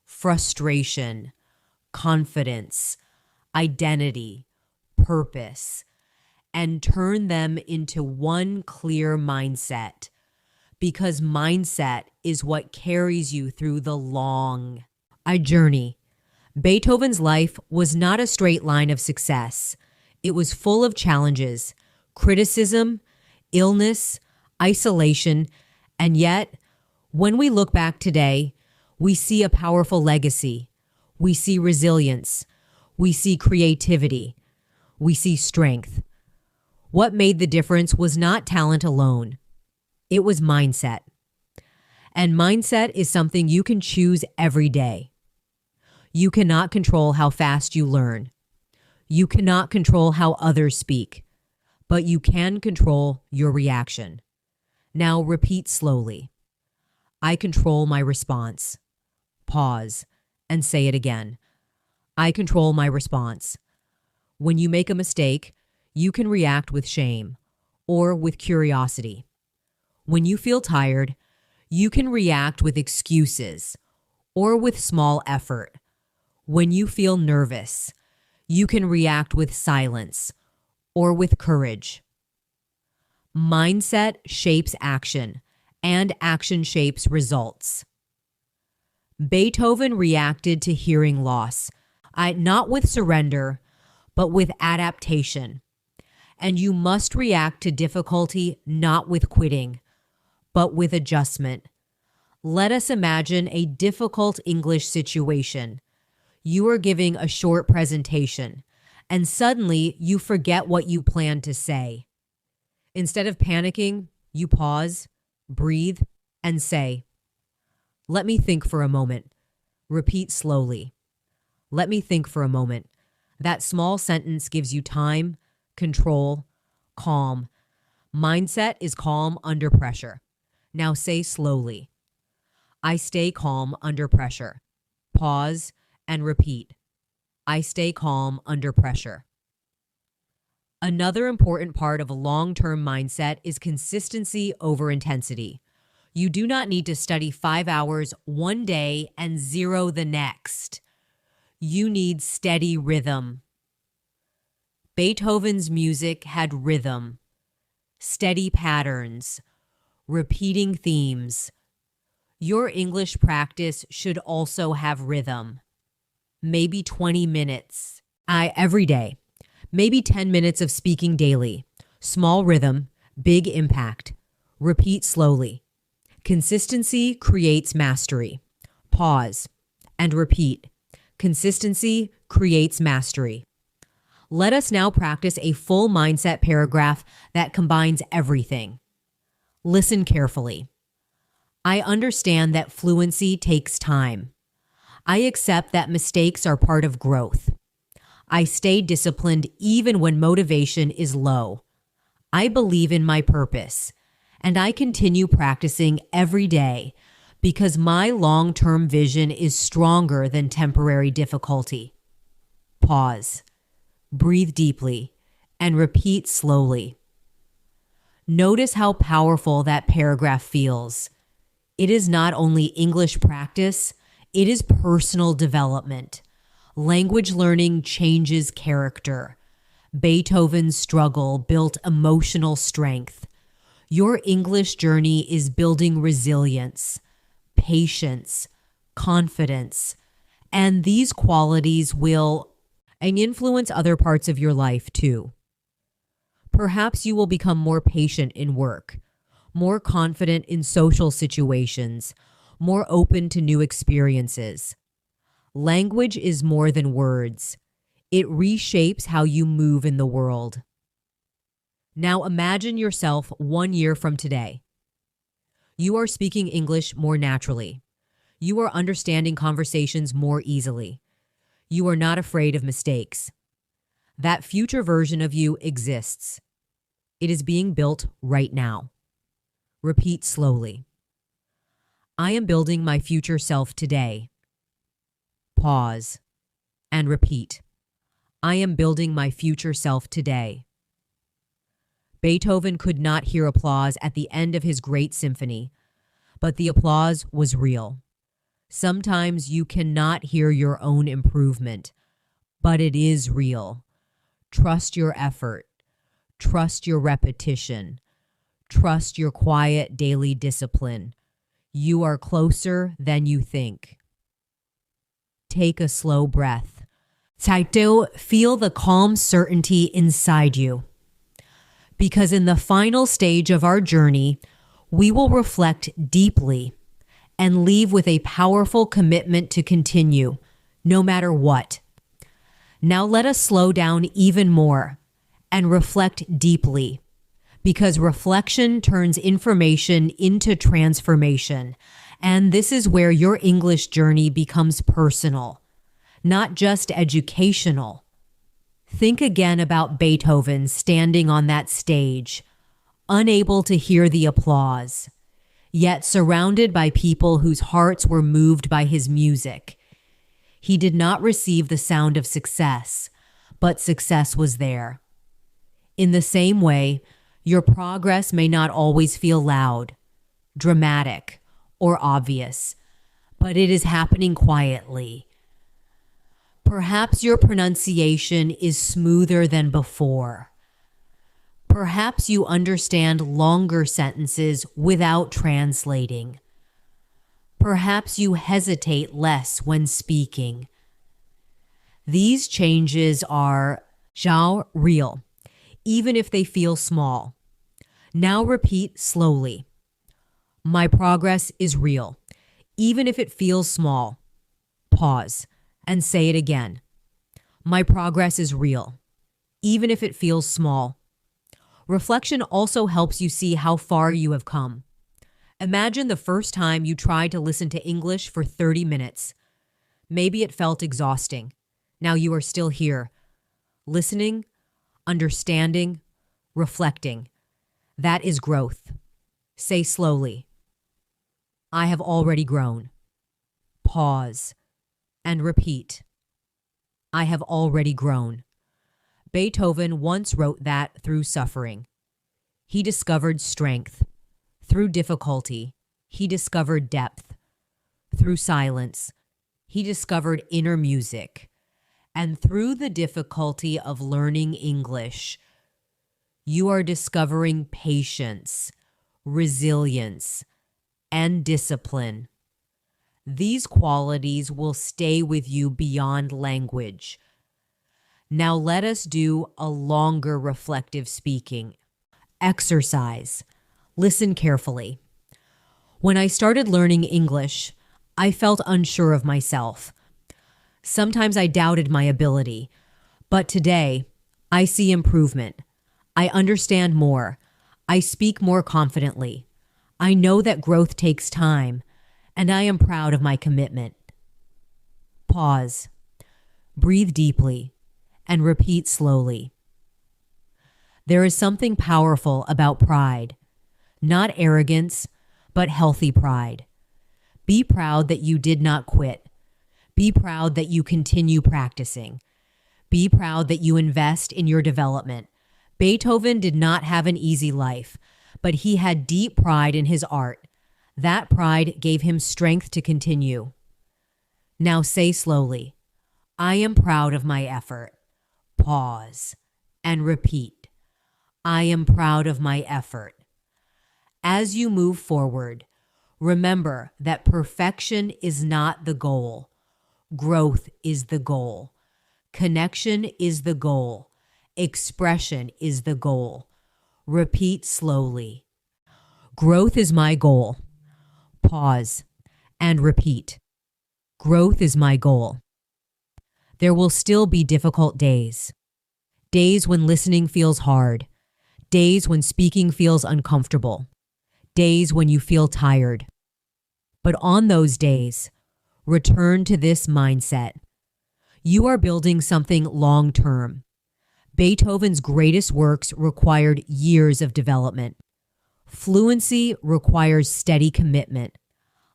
frustration, confidence, identity, purpose, and turn them into one clear mindset. Because mindset is what carries you through the long journey. Beethoven's life was not a straight line of success. It was full of challenges, criticism, illness, isolation, and yet, when we look back today, we see a powerful legacy. We see resilience. We see creativity. We see strength. What made the difference was not talent alone. It was mindset. And mindset is something you can choose every day. You cannot control how fast you learn. You cannot control how others speak, but you can control your reaction. Now repeat slowly. I control my response. Pause and say it again. I control my response. When you make a mistake, you can react with shame or with curiosity. When you feel tired, you can react with excuses or with small effort. When you feel nervous, You can react with silence or with courage. Mindset shapes action, and action shapes results. Beethoven reacted to hearing loss, not with surrender, but with adaptation. And you must react to difficulty not with quitting, but with adjustment. Let us imagine a difficult English situation. You are giving a short presentation, and suddenly you forget what you planned to say. Instead of panicking, you pause, breathe, and say, "Let me think for a moment." Repeat slowly. "Let me think for a moment." That small sentence gives you time, control, calm. Mindset is calm under pressure. Now say slowly, "I stay calm under pressure." Pause and repeat, "I stay calm under pressure." Another important part of a long-term mindset is consistency over intensity. You do not need to study 5 hours one day and 0 the next. You need steady rhythm. Beethoven's music had rhythm, steady patterns, repeating themes. Your English practice should also have rhythm. Maybe 20 minutes every day. Maybe 10 minutes of speaking daily. Small rhythm, big impact. Repeat slowly. Consistency creates mastery. Pause and repeat. Consistency creates mastery. Let us now practice a full mindset paragraph that combines everything. Listen carefully. I understand that fluency takes time. I accept that mistakes are part of growth. I stay disciplined even when motivation is low. I believe in my purpose, and I continue practicing every day because my long-term vision is stronger than temporary difficulty. Pause, breathe deeply, and repeat slowly. Notice how powerful that paragraph feels. It is not only English practice, it is personal development. Language learning changes character. Beethoven's struggle built emotional strength. Your English journey is building resilience, patience, confidence, and these qualities will influence other parts of your life too. Perhaps you will become more patient in work, more confident in social situations, more open to new experiences. Language is more than words. It reshapes how you move in the world. Now imagine yourself 1 year from today. You are speaking English more naturally. You are understanding conversations more easily. You are not afraid of mistakes. That future version of you exists. It is being built right now. Repeat slowly. I am building my future self today. Pause and repeat. I am building my future self today. Beethoven could not hear applause at the end of his great symphony, but the applause was real. Sometimes you cannot hear your own improvement, but it is real. Trust your effort. Trust your repetition. Trust your quiet daily discipline. You are closer than you think. Take a slow breath. Feel the calm certainty inside you. Because in the final stage of our journey, we will reflect deeply and leave with a powerful commitment to continue, no matter what. Now let us slow down even more and reflect deeply, because reflection turns information into transformation, and this is where your English journey becomes personal, not just educational. Think again about Beethoven standing on that stage, unable to hear the applause, yet surrounded by people whose hearts were moved by his music. He did not receive the sound of success, but success was there. In the same way, your progress may not always feel loud, dramatic, or obvious, but it is happening quietly. Perhaps your pronunciation is smoother than before. Perhaps you understand longer sentences without translating. Perhaps you hesitate less when speaking. These changes are real, even if they feel small. Now repeat slowly. My progress is real, even if it feels small. Pause and say it again. My progress is real, even if it feels small. Reflection also helps you see how far you have come. Imagine the first time you tried to listen to English for 30 minutes. Maybe it felt exhausting. Now you are still here, listening, understanding, reflecting. That is growth. Say slowly, I have already grown. Pause and repeat, I have already grown. Beethoven once wrote that through suffering, he discovered strength. Through difficulty, he discovered depth. Through silence, he discovered inner music. And through the difficulty of learning English, you are discovering patience, resilience, and discipline. These qualities will stay with you beyond language. Now let us do a longer reflective speaking. Exercise. Listen carefully. When I started learning English, I felt unsure of myself. Sometimes I doubted my ability, but today I see improvement. I understand more. I speak more confidently. I know that growth takes time, and I am proud of my commitment. Pause. Breathe deeply and repeat slowly. There is something powerful about pride, not arrogance, but healthy pride. Be proud that you did not quit. Be proud that you continue practicing. Be proud that you invest in your development. Beethoven did not have an easy life, but he had deep pride in his art. That pride gave him strength to continue. Now say slowly, I am proud of my effort. Pause and repeat, I am proud of my effort. As you move forward, remember that perfection is not the goal. Growth is the goal. Connection is the goal. Expression is the goal. Repeat slowly. Growth is my goal. Pause and repeat. Growth is my goal. There will still be difficult days. Days when listening feels hard. Days when speaking feels uncomfortable. Days when you feel tired. But on those days, return to this mindset. You are building something long-term. Beethoven's greatest works required years of development. Fluency requires steady commitment.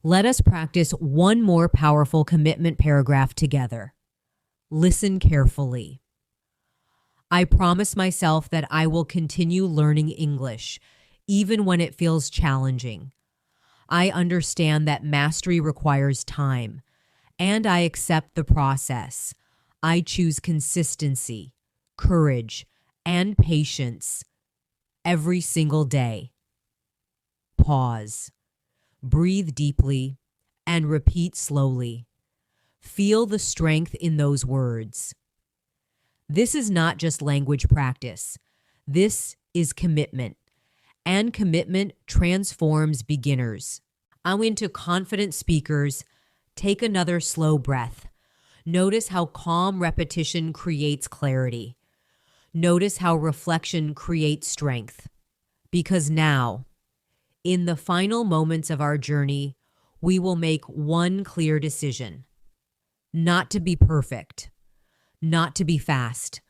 Let us practice one more powerful commitment paragraph together. Listen carefully. I promise myself that I will continue learning English, even when it feels challenging. I understand that mastery requires time, and I accept the process. I choose consistency, courage, and patience every single day. Pause. Breathe deeply and repeat slowly. Feel the strength in those words. This is not just language practice. This is commitment. And commitment transforms beginners. I'm into confident speakers. Take another slow breath. Notice how calm repetition creates clarity. Notice how reflection creates strength. Because now, in the final moments of our journey, we will make one clear decision. Not to be perfect, not to be fast,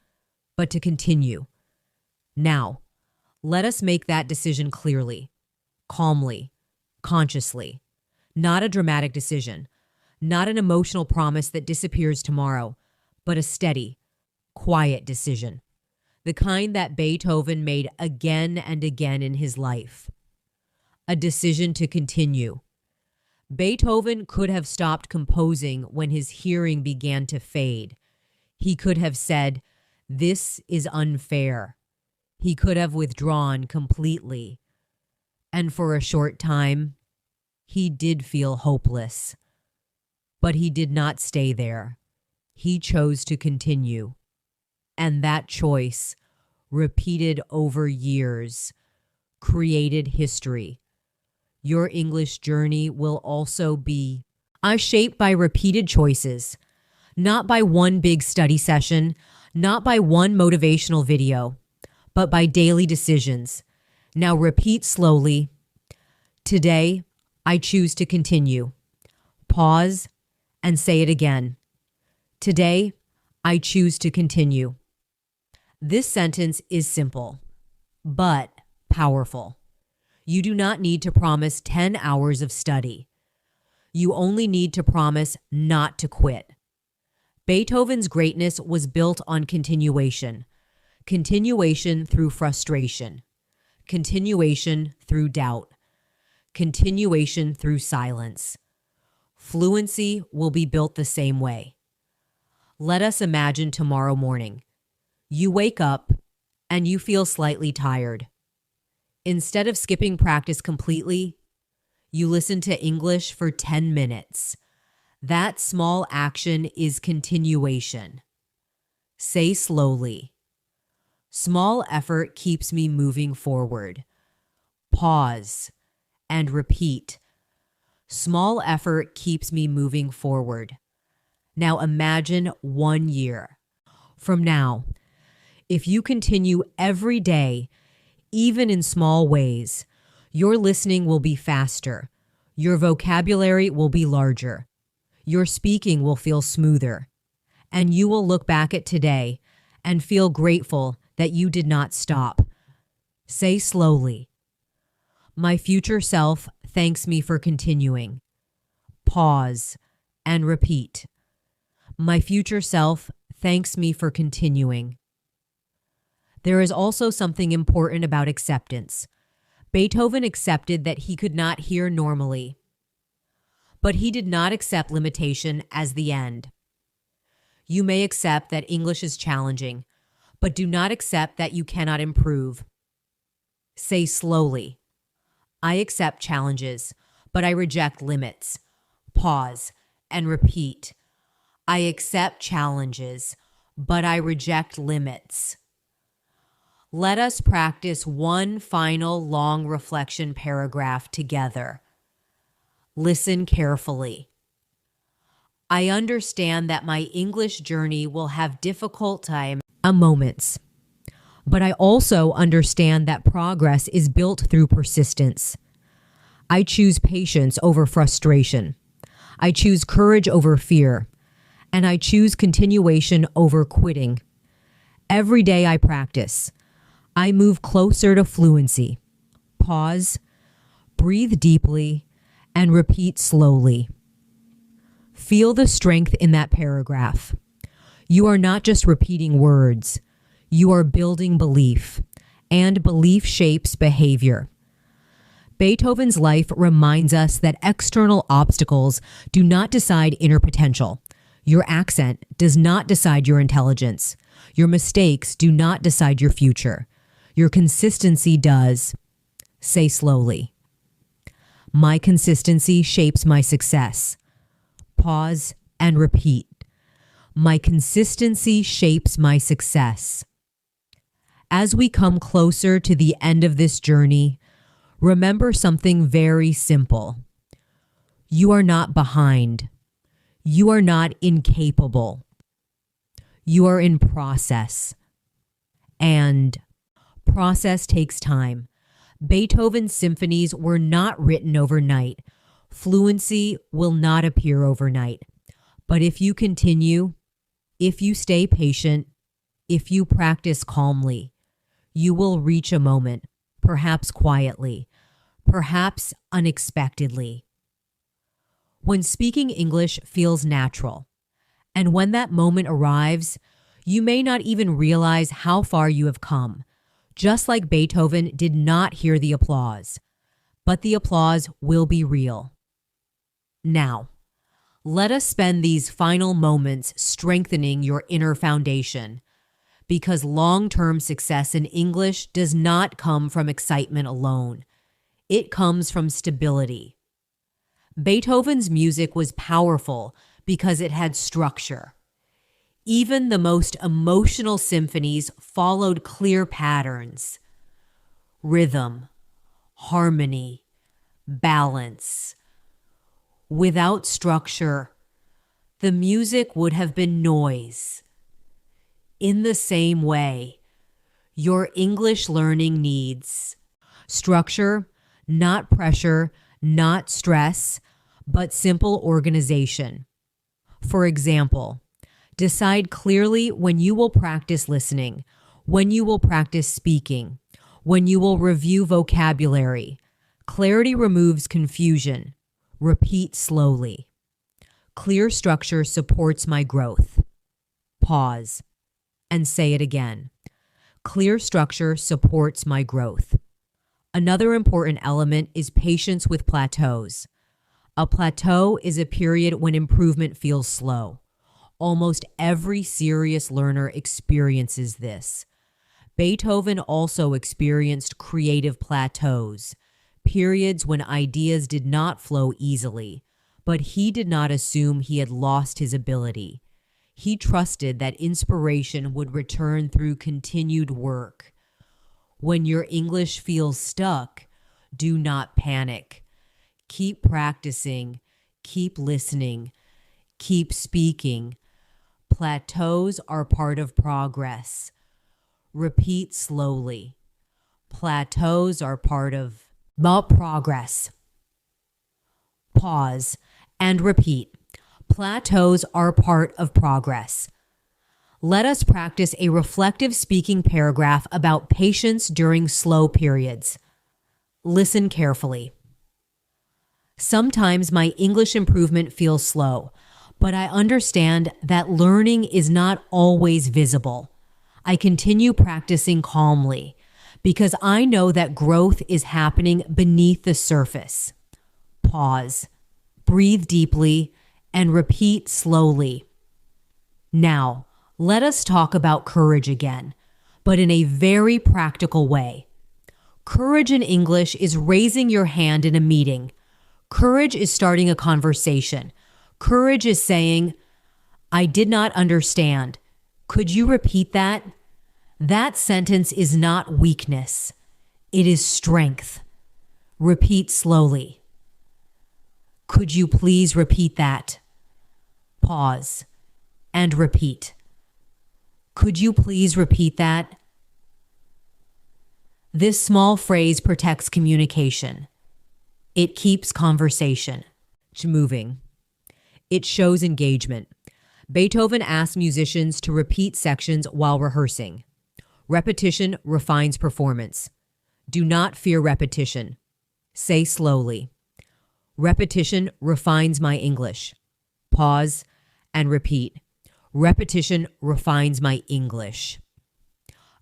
but to continue. Now, let us make that decision clearly, calmly, consciously. Not a dramatic decision, not an emotional promise that disappears tomorrow, but a steady, quiet decision. The kind that Beethoven made again and again in his life. A decision to continue. Beethoven could have stopped composing when his hearing began to fade. He could have said, "This is unfair." He could have withdrawn completely. And for a short time, he did feel hopeless. But he did not stay there. He chose to continue. And that choice, repeated over years, created history. Your English journey will also be shaped by repeated choices, not by one big study session, not by one motivational video, but by daily decisions. Now repeat slowly. Today, I choose to continue. Pause and say it again. Today, I choose to continue. This sentence is simple, but powerful. You do not need to promise 10 hours of study. You only need to promise not to quit. Beethoven's greatness was built on continuation. Continuation through frustration. Continuation through doubt. Continuation through silence. Fluency will be built the same way. Let us imagine tomorrow morning. You wake up and you feel slightly tired. Instead of skipping practice completely, you listen to English for 10 minutes. That small action is continuation. Say slowly. Small effort keeps me moving forward. Pause and repeat. Small effort keeps me moving forward. Now imagine 1 year. From now, if you continue every day, even in small ways, your listening will be faster. Your vocabulary will be larger. Your speaking will feel smoother. And you will look back at today and feel grateful that you did not stop. Say slowly. My future self thanks me for continuing. Pause and repeat. My future self thanks me for continuing. There is also something important about acceptance. Beethoven accepted that he could not hear normally, but he did not accept limitation as the end. You may accept that English is challenging, but do not accept that you cannot improve. Say slowly. I accept challenges, but I reject limits. Pause and repeat. I accept challenges, but I reject limits. Let us practice one final long reflection paragraph together. Listen carefully. I understand that my English journey will have difficult moments, but I also understand that progress is built through persistence. I choose patience over frustration. I choose courage over fear, and I choose continuation over quitting. Every day I practice. I move closer to fluency. Pause, breathe deeply, and repeat slowly. Feel the strength in that paragraph. You are not just repeating words. You are building belief, and belief shapes behavior. Beethoven's life reminds us that external obstacles do not decide inner potential. Your accent does not decide your intelligence. Your mistakes do not decide your future. Your consistency does. Say slowly. My consistency shapes my success. Pause and repeat. My consistency shapes my success. As we come closer to the end of this journey, remember something very simple. You are not behind. You are not incapable. You are in process. And process takes time. Beethoven's symphonies were not written overnight. Fluency will not appear overnight. But if you continue, if you stay patient, if you practice calmly, you will reach a moment, perhaps quietly, perhaps unexpectedly. When speaking English feels natural, and when that moment arrives, you may not even realize how far you have come. Just like Beethoven did not hear the applause, but the applause will be real. Now, Let us spend these final moments strengthening your inner foundation, because long-term success in English does not come from excitement alone. It comes from stability. Beethoven's music was powerful because it had structure. Even the most emotional symphonies followed clear patterns: rhythm, harmony, balance. Without structure, the music would have been noise. In the same way, your English learning needs structure, not pressure, not stress, but simple organization. For example, decide clearly when you will practice listening, when you will practice speaking, when you will review vocabulary. Clarity removes confusion. Repeat slowly. Clear structure supports my growth. Pause and say it again. Clear structure supports my growth. Another important element is patience with plateaus. A plateau is a period when improvement feels slow. Almost every serious learner experiences this. Beethoven also experienced creative plateaus, periods when ideas did not flow easily, but he did not assume he had lost his ability. He trusted that inspiration would return through continued work. When your English feels stuck, do not panic. Keep practicing, keep listening, keep speaking. Plateaus are part of progress. Repeat slowly. Plateaus are part of progress. Pause and repeat. Plateaus are part of progress. Let us practice a reflective speaking paragraph about patience during slow periods. Listen carefully. Sometimes my English improvement feels slow, but I understand that learning is not always visible. I continue practicing calmly because I know that growth is happening beneath the surface. Pause, breathe deeply, and repeat slowly. Now, let us talk about courage again, but in a very practical way. Courage in English is raising your hand in a meeting. Courage is starting a conversation. Courage is saying, "I did not understand. Could you repeat that?" That sentence is not weakness. It is strength. Repeat slowly. Could you please repeat that? Pause and repeat. Could you please repeat that? This small phrase protects communication. It keeps conversation moving. It shows engagement. Beethoven asked musicians to repeat sections while rehearsing. Repetition refines performance. Do not fear repetition. Say slowly. Repetition refines my English. Pause and repeat. Repetition refines my English.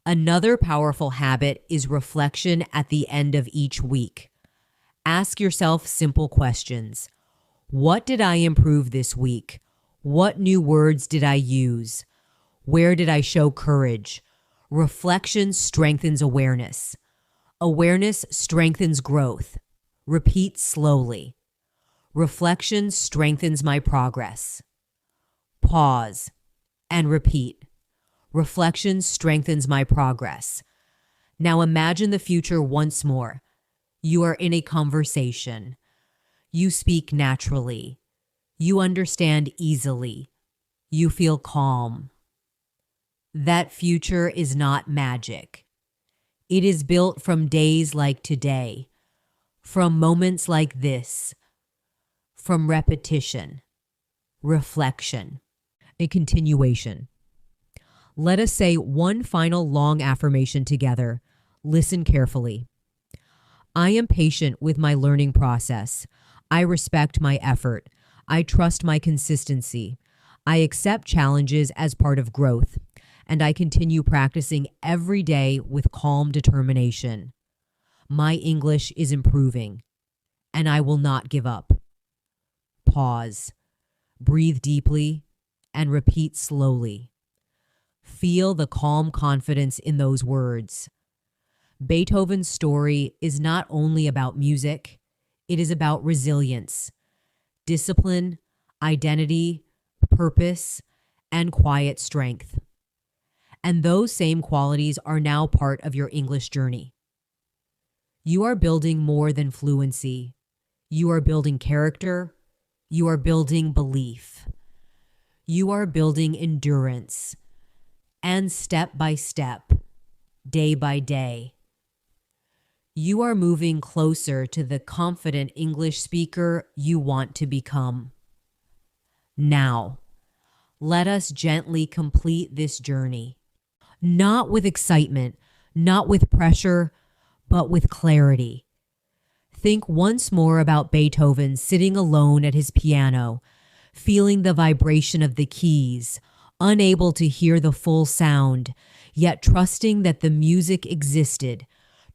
Another powerful habit is reflection at the end of each week. Ask yourself simple questions. What did I improve this week? What new words did I use? Where did I show courage? Reflection strengthens awareness. Awareness strengthens growth. Repeat slowly. Reflection strengthens my progress. Pause and repeat. Reflection strengthens my progress. Now imagine the future once more. You are in a conversation. You speak naturally. You understand easily. You feel calm. That future is not magic. It is built from days like today, from moments like this, from repetition, reflection, a continuation. Let us say one final long affirmation together. Listen carefully. I am patient with my learning process. I respect my effort. I trust my consistency. I accept challenges as part of growth, and I continue practicing every day with calm determination. My English is improving, and I will not give up. Pause. Breathe deeply and repeat slowly. Feel the calm confidence in those words. Beethoven's story is not only about music, it is about resilience, discipline, identity, purpose, and quiet strength. And those same qualities are now part of your English journey. You are building more than fluency. You are building character. You are building belief. You are building endurance. And step by step, day by day, you are moving closer to the confident English speaker you want to become. Now, let us gently complete this journey, not with excitement, not with pressure, but with clarity. Think once more about Beethoven sitting alone at his piano, feeling the vibration of the keys, unable to hear the full sound, yet trusting that the music existed,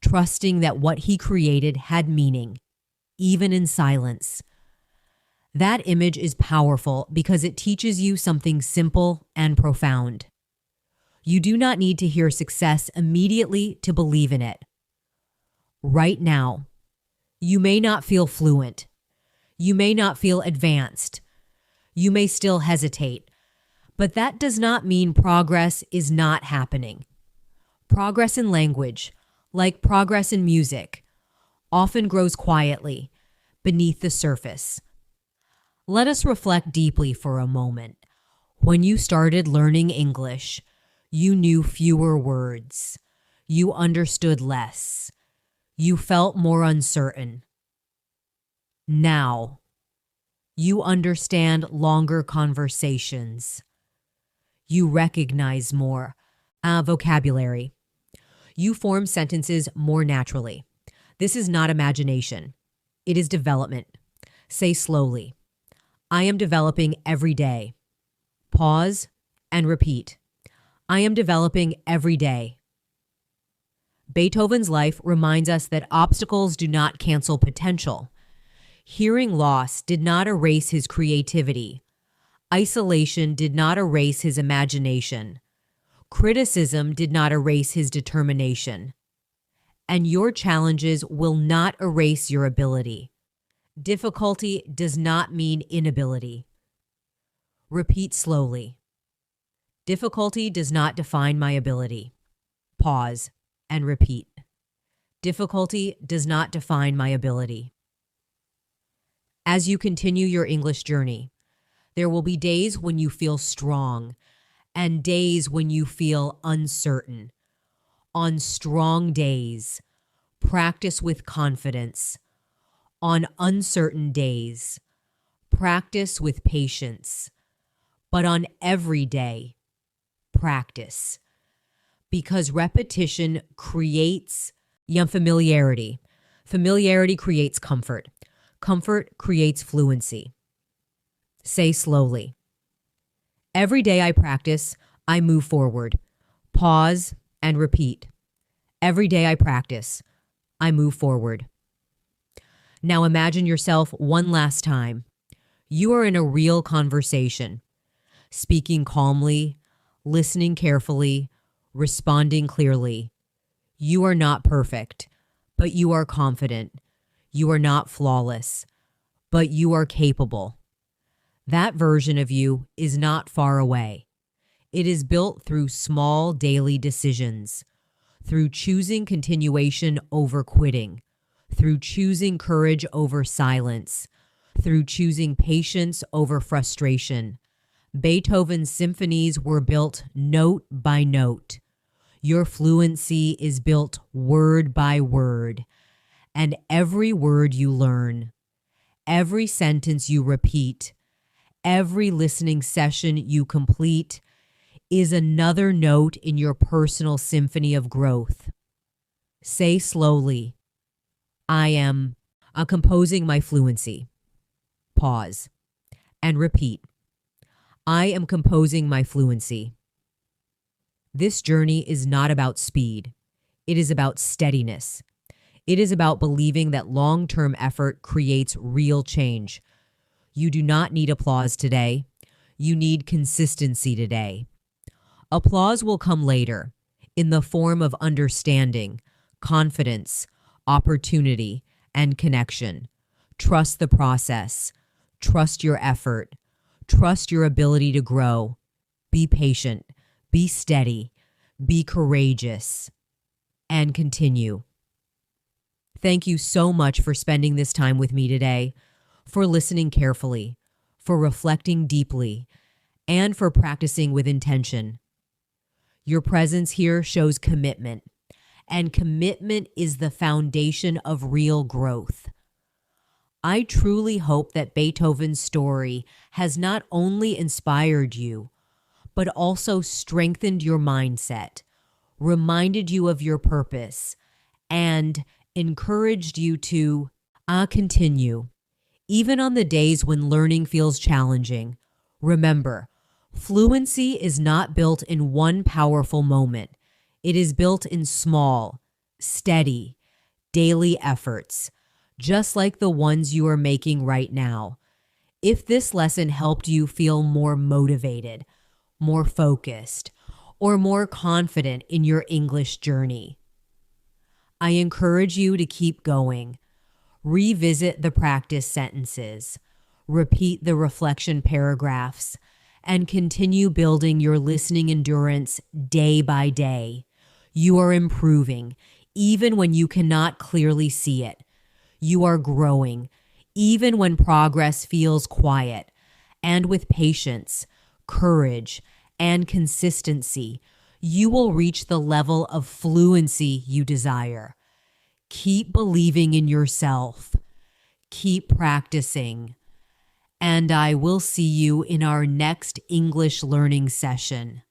trusting that what he created had meaning, even in silence. That image is powerful because it teaches you something simple and profound. You do not need to hear success immediately to believe in it. Right now, you may not feel fluent. You may not feel advanced. You may still hesitate. But that does not mean progress is not happening. Progress in language, like progress in music, often grows quietly, beneath the surface. Let us reflect deeply for a moment. When you started learning English, you knew fewer words. You understood less. You felt more uncertain. Now, you understand longer conversations. You recognize more vocabulary. You form sentences more naturally. This is not imagination. It is development. Say slowly, I am developing every day. Pause and repeat. I am developing every day. Beethoven's life reminds us that obstacles do not cancel potential. Hearing loss did not erase his creativity. Isolation did not erase his imagination. Criticism did not erase his determination. And your challenges will not erase your ability. Difficulty does not mean inability. Repeat slowly. Difficulty does not define my ability. Pause and repeat. Difficulty does not define my ability. As you continue your English journey, there will be days when you feel strong and days when you feel uncertain. On strong days, practice with confidence. On uncertain days, practice with patience. But on every day, practice. Because repetition creates familiarity. Familiarity creates comfort. Comfort creates fluency. Say slowly. Every day I practice, I move forward. Pause and repeat. Every day I practice, I move forward. Now imagine yourself one last time. You are in a real conversation, speaking calmly, listening carefully, responding clearly. You are not perfect, but you are confident. You are not flawless, but you are capable. That version of you is not far away. It is built through small daily decisions, through choosing continuation over quitting, through choosing courage over silence, through choosing patience over frustration. Beethoven's symphonies were built note by note. Your fluency is built word by word, and every word you learn, every sentence you repeat, every listening session you complete is another note in your personal symphony of growth. Say slowly, I am composing my fluency. Pause and repeat. I am composing my fluency. This journey is not about speed. It is about steadiness. It is about believing that long-term effort creates real change. You do not need applause today. You need consistency today. Applause will come later in the form of understanding, confidence, opportunity, and connection. Trust the process. Trust your effort. Trust your ability to grow. Be patient. Be steady. Be courageous. And continue. Thank you so much for spending this time with me today, for listening carefully, for reflecting deeply, and for practicing with intention. Your presence here shows commitment, and commitment is the foundation of real growth. I truly hope that Beethoven's story has not only inspired you, but also strengthened your mindset, reminded you of your purpose, and encouraged you to continue. Even on the days when learning feels challenging, remember, fluency is not built in one powerful moment. It is built in small, steady, daily efforts, just like the ones you are making right now. If this lesson helped you feel more motivated, more focused, or more confident in your English journey, I encourage you to keep going. Revisit the practice sentences, repeat the reflection paragraphs, and continue building your listening endurance day by day. You are improving, even when you cannot clearly see it. You are growing, even when progress feels quiet. And with patience, courage, and consistency, you will reach the level of fluency you desire. Keep believing in yourself. Keep practicing. And I will see you in our next English learning session.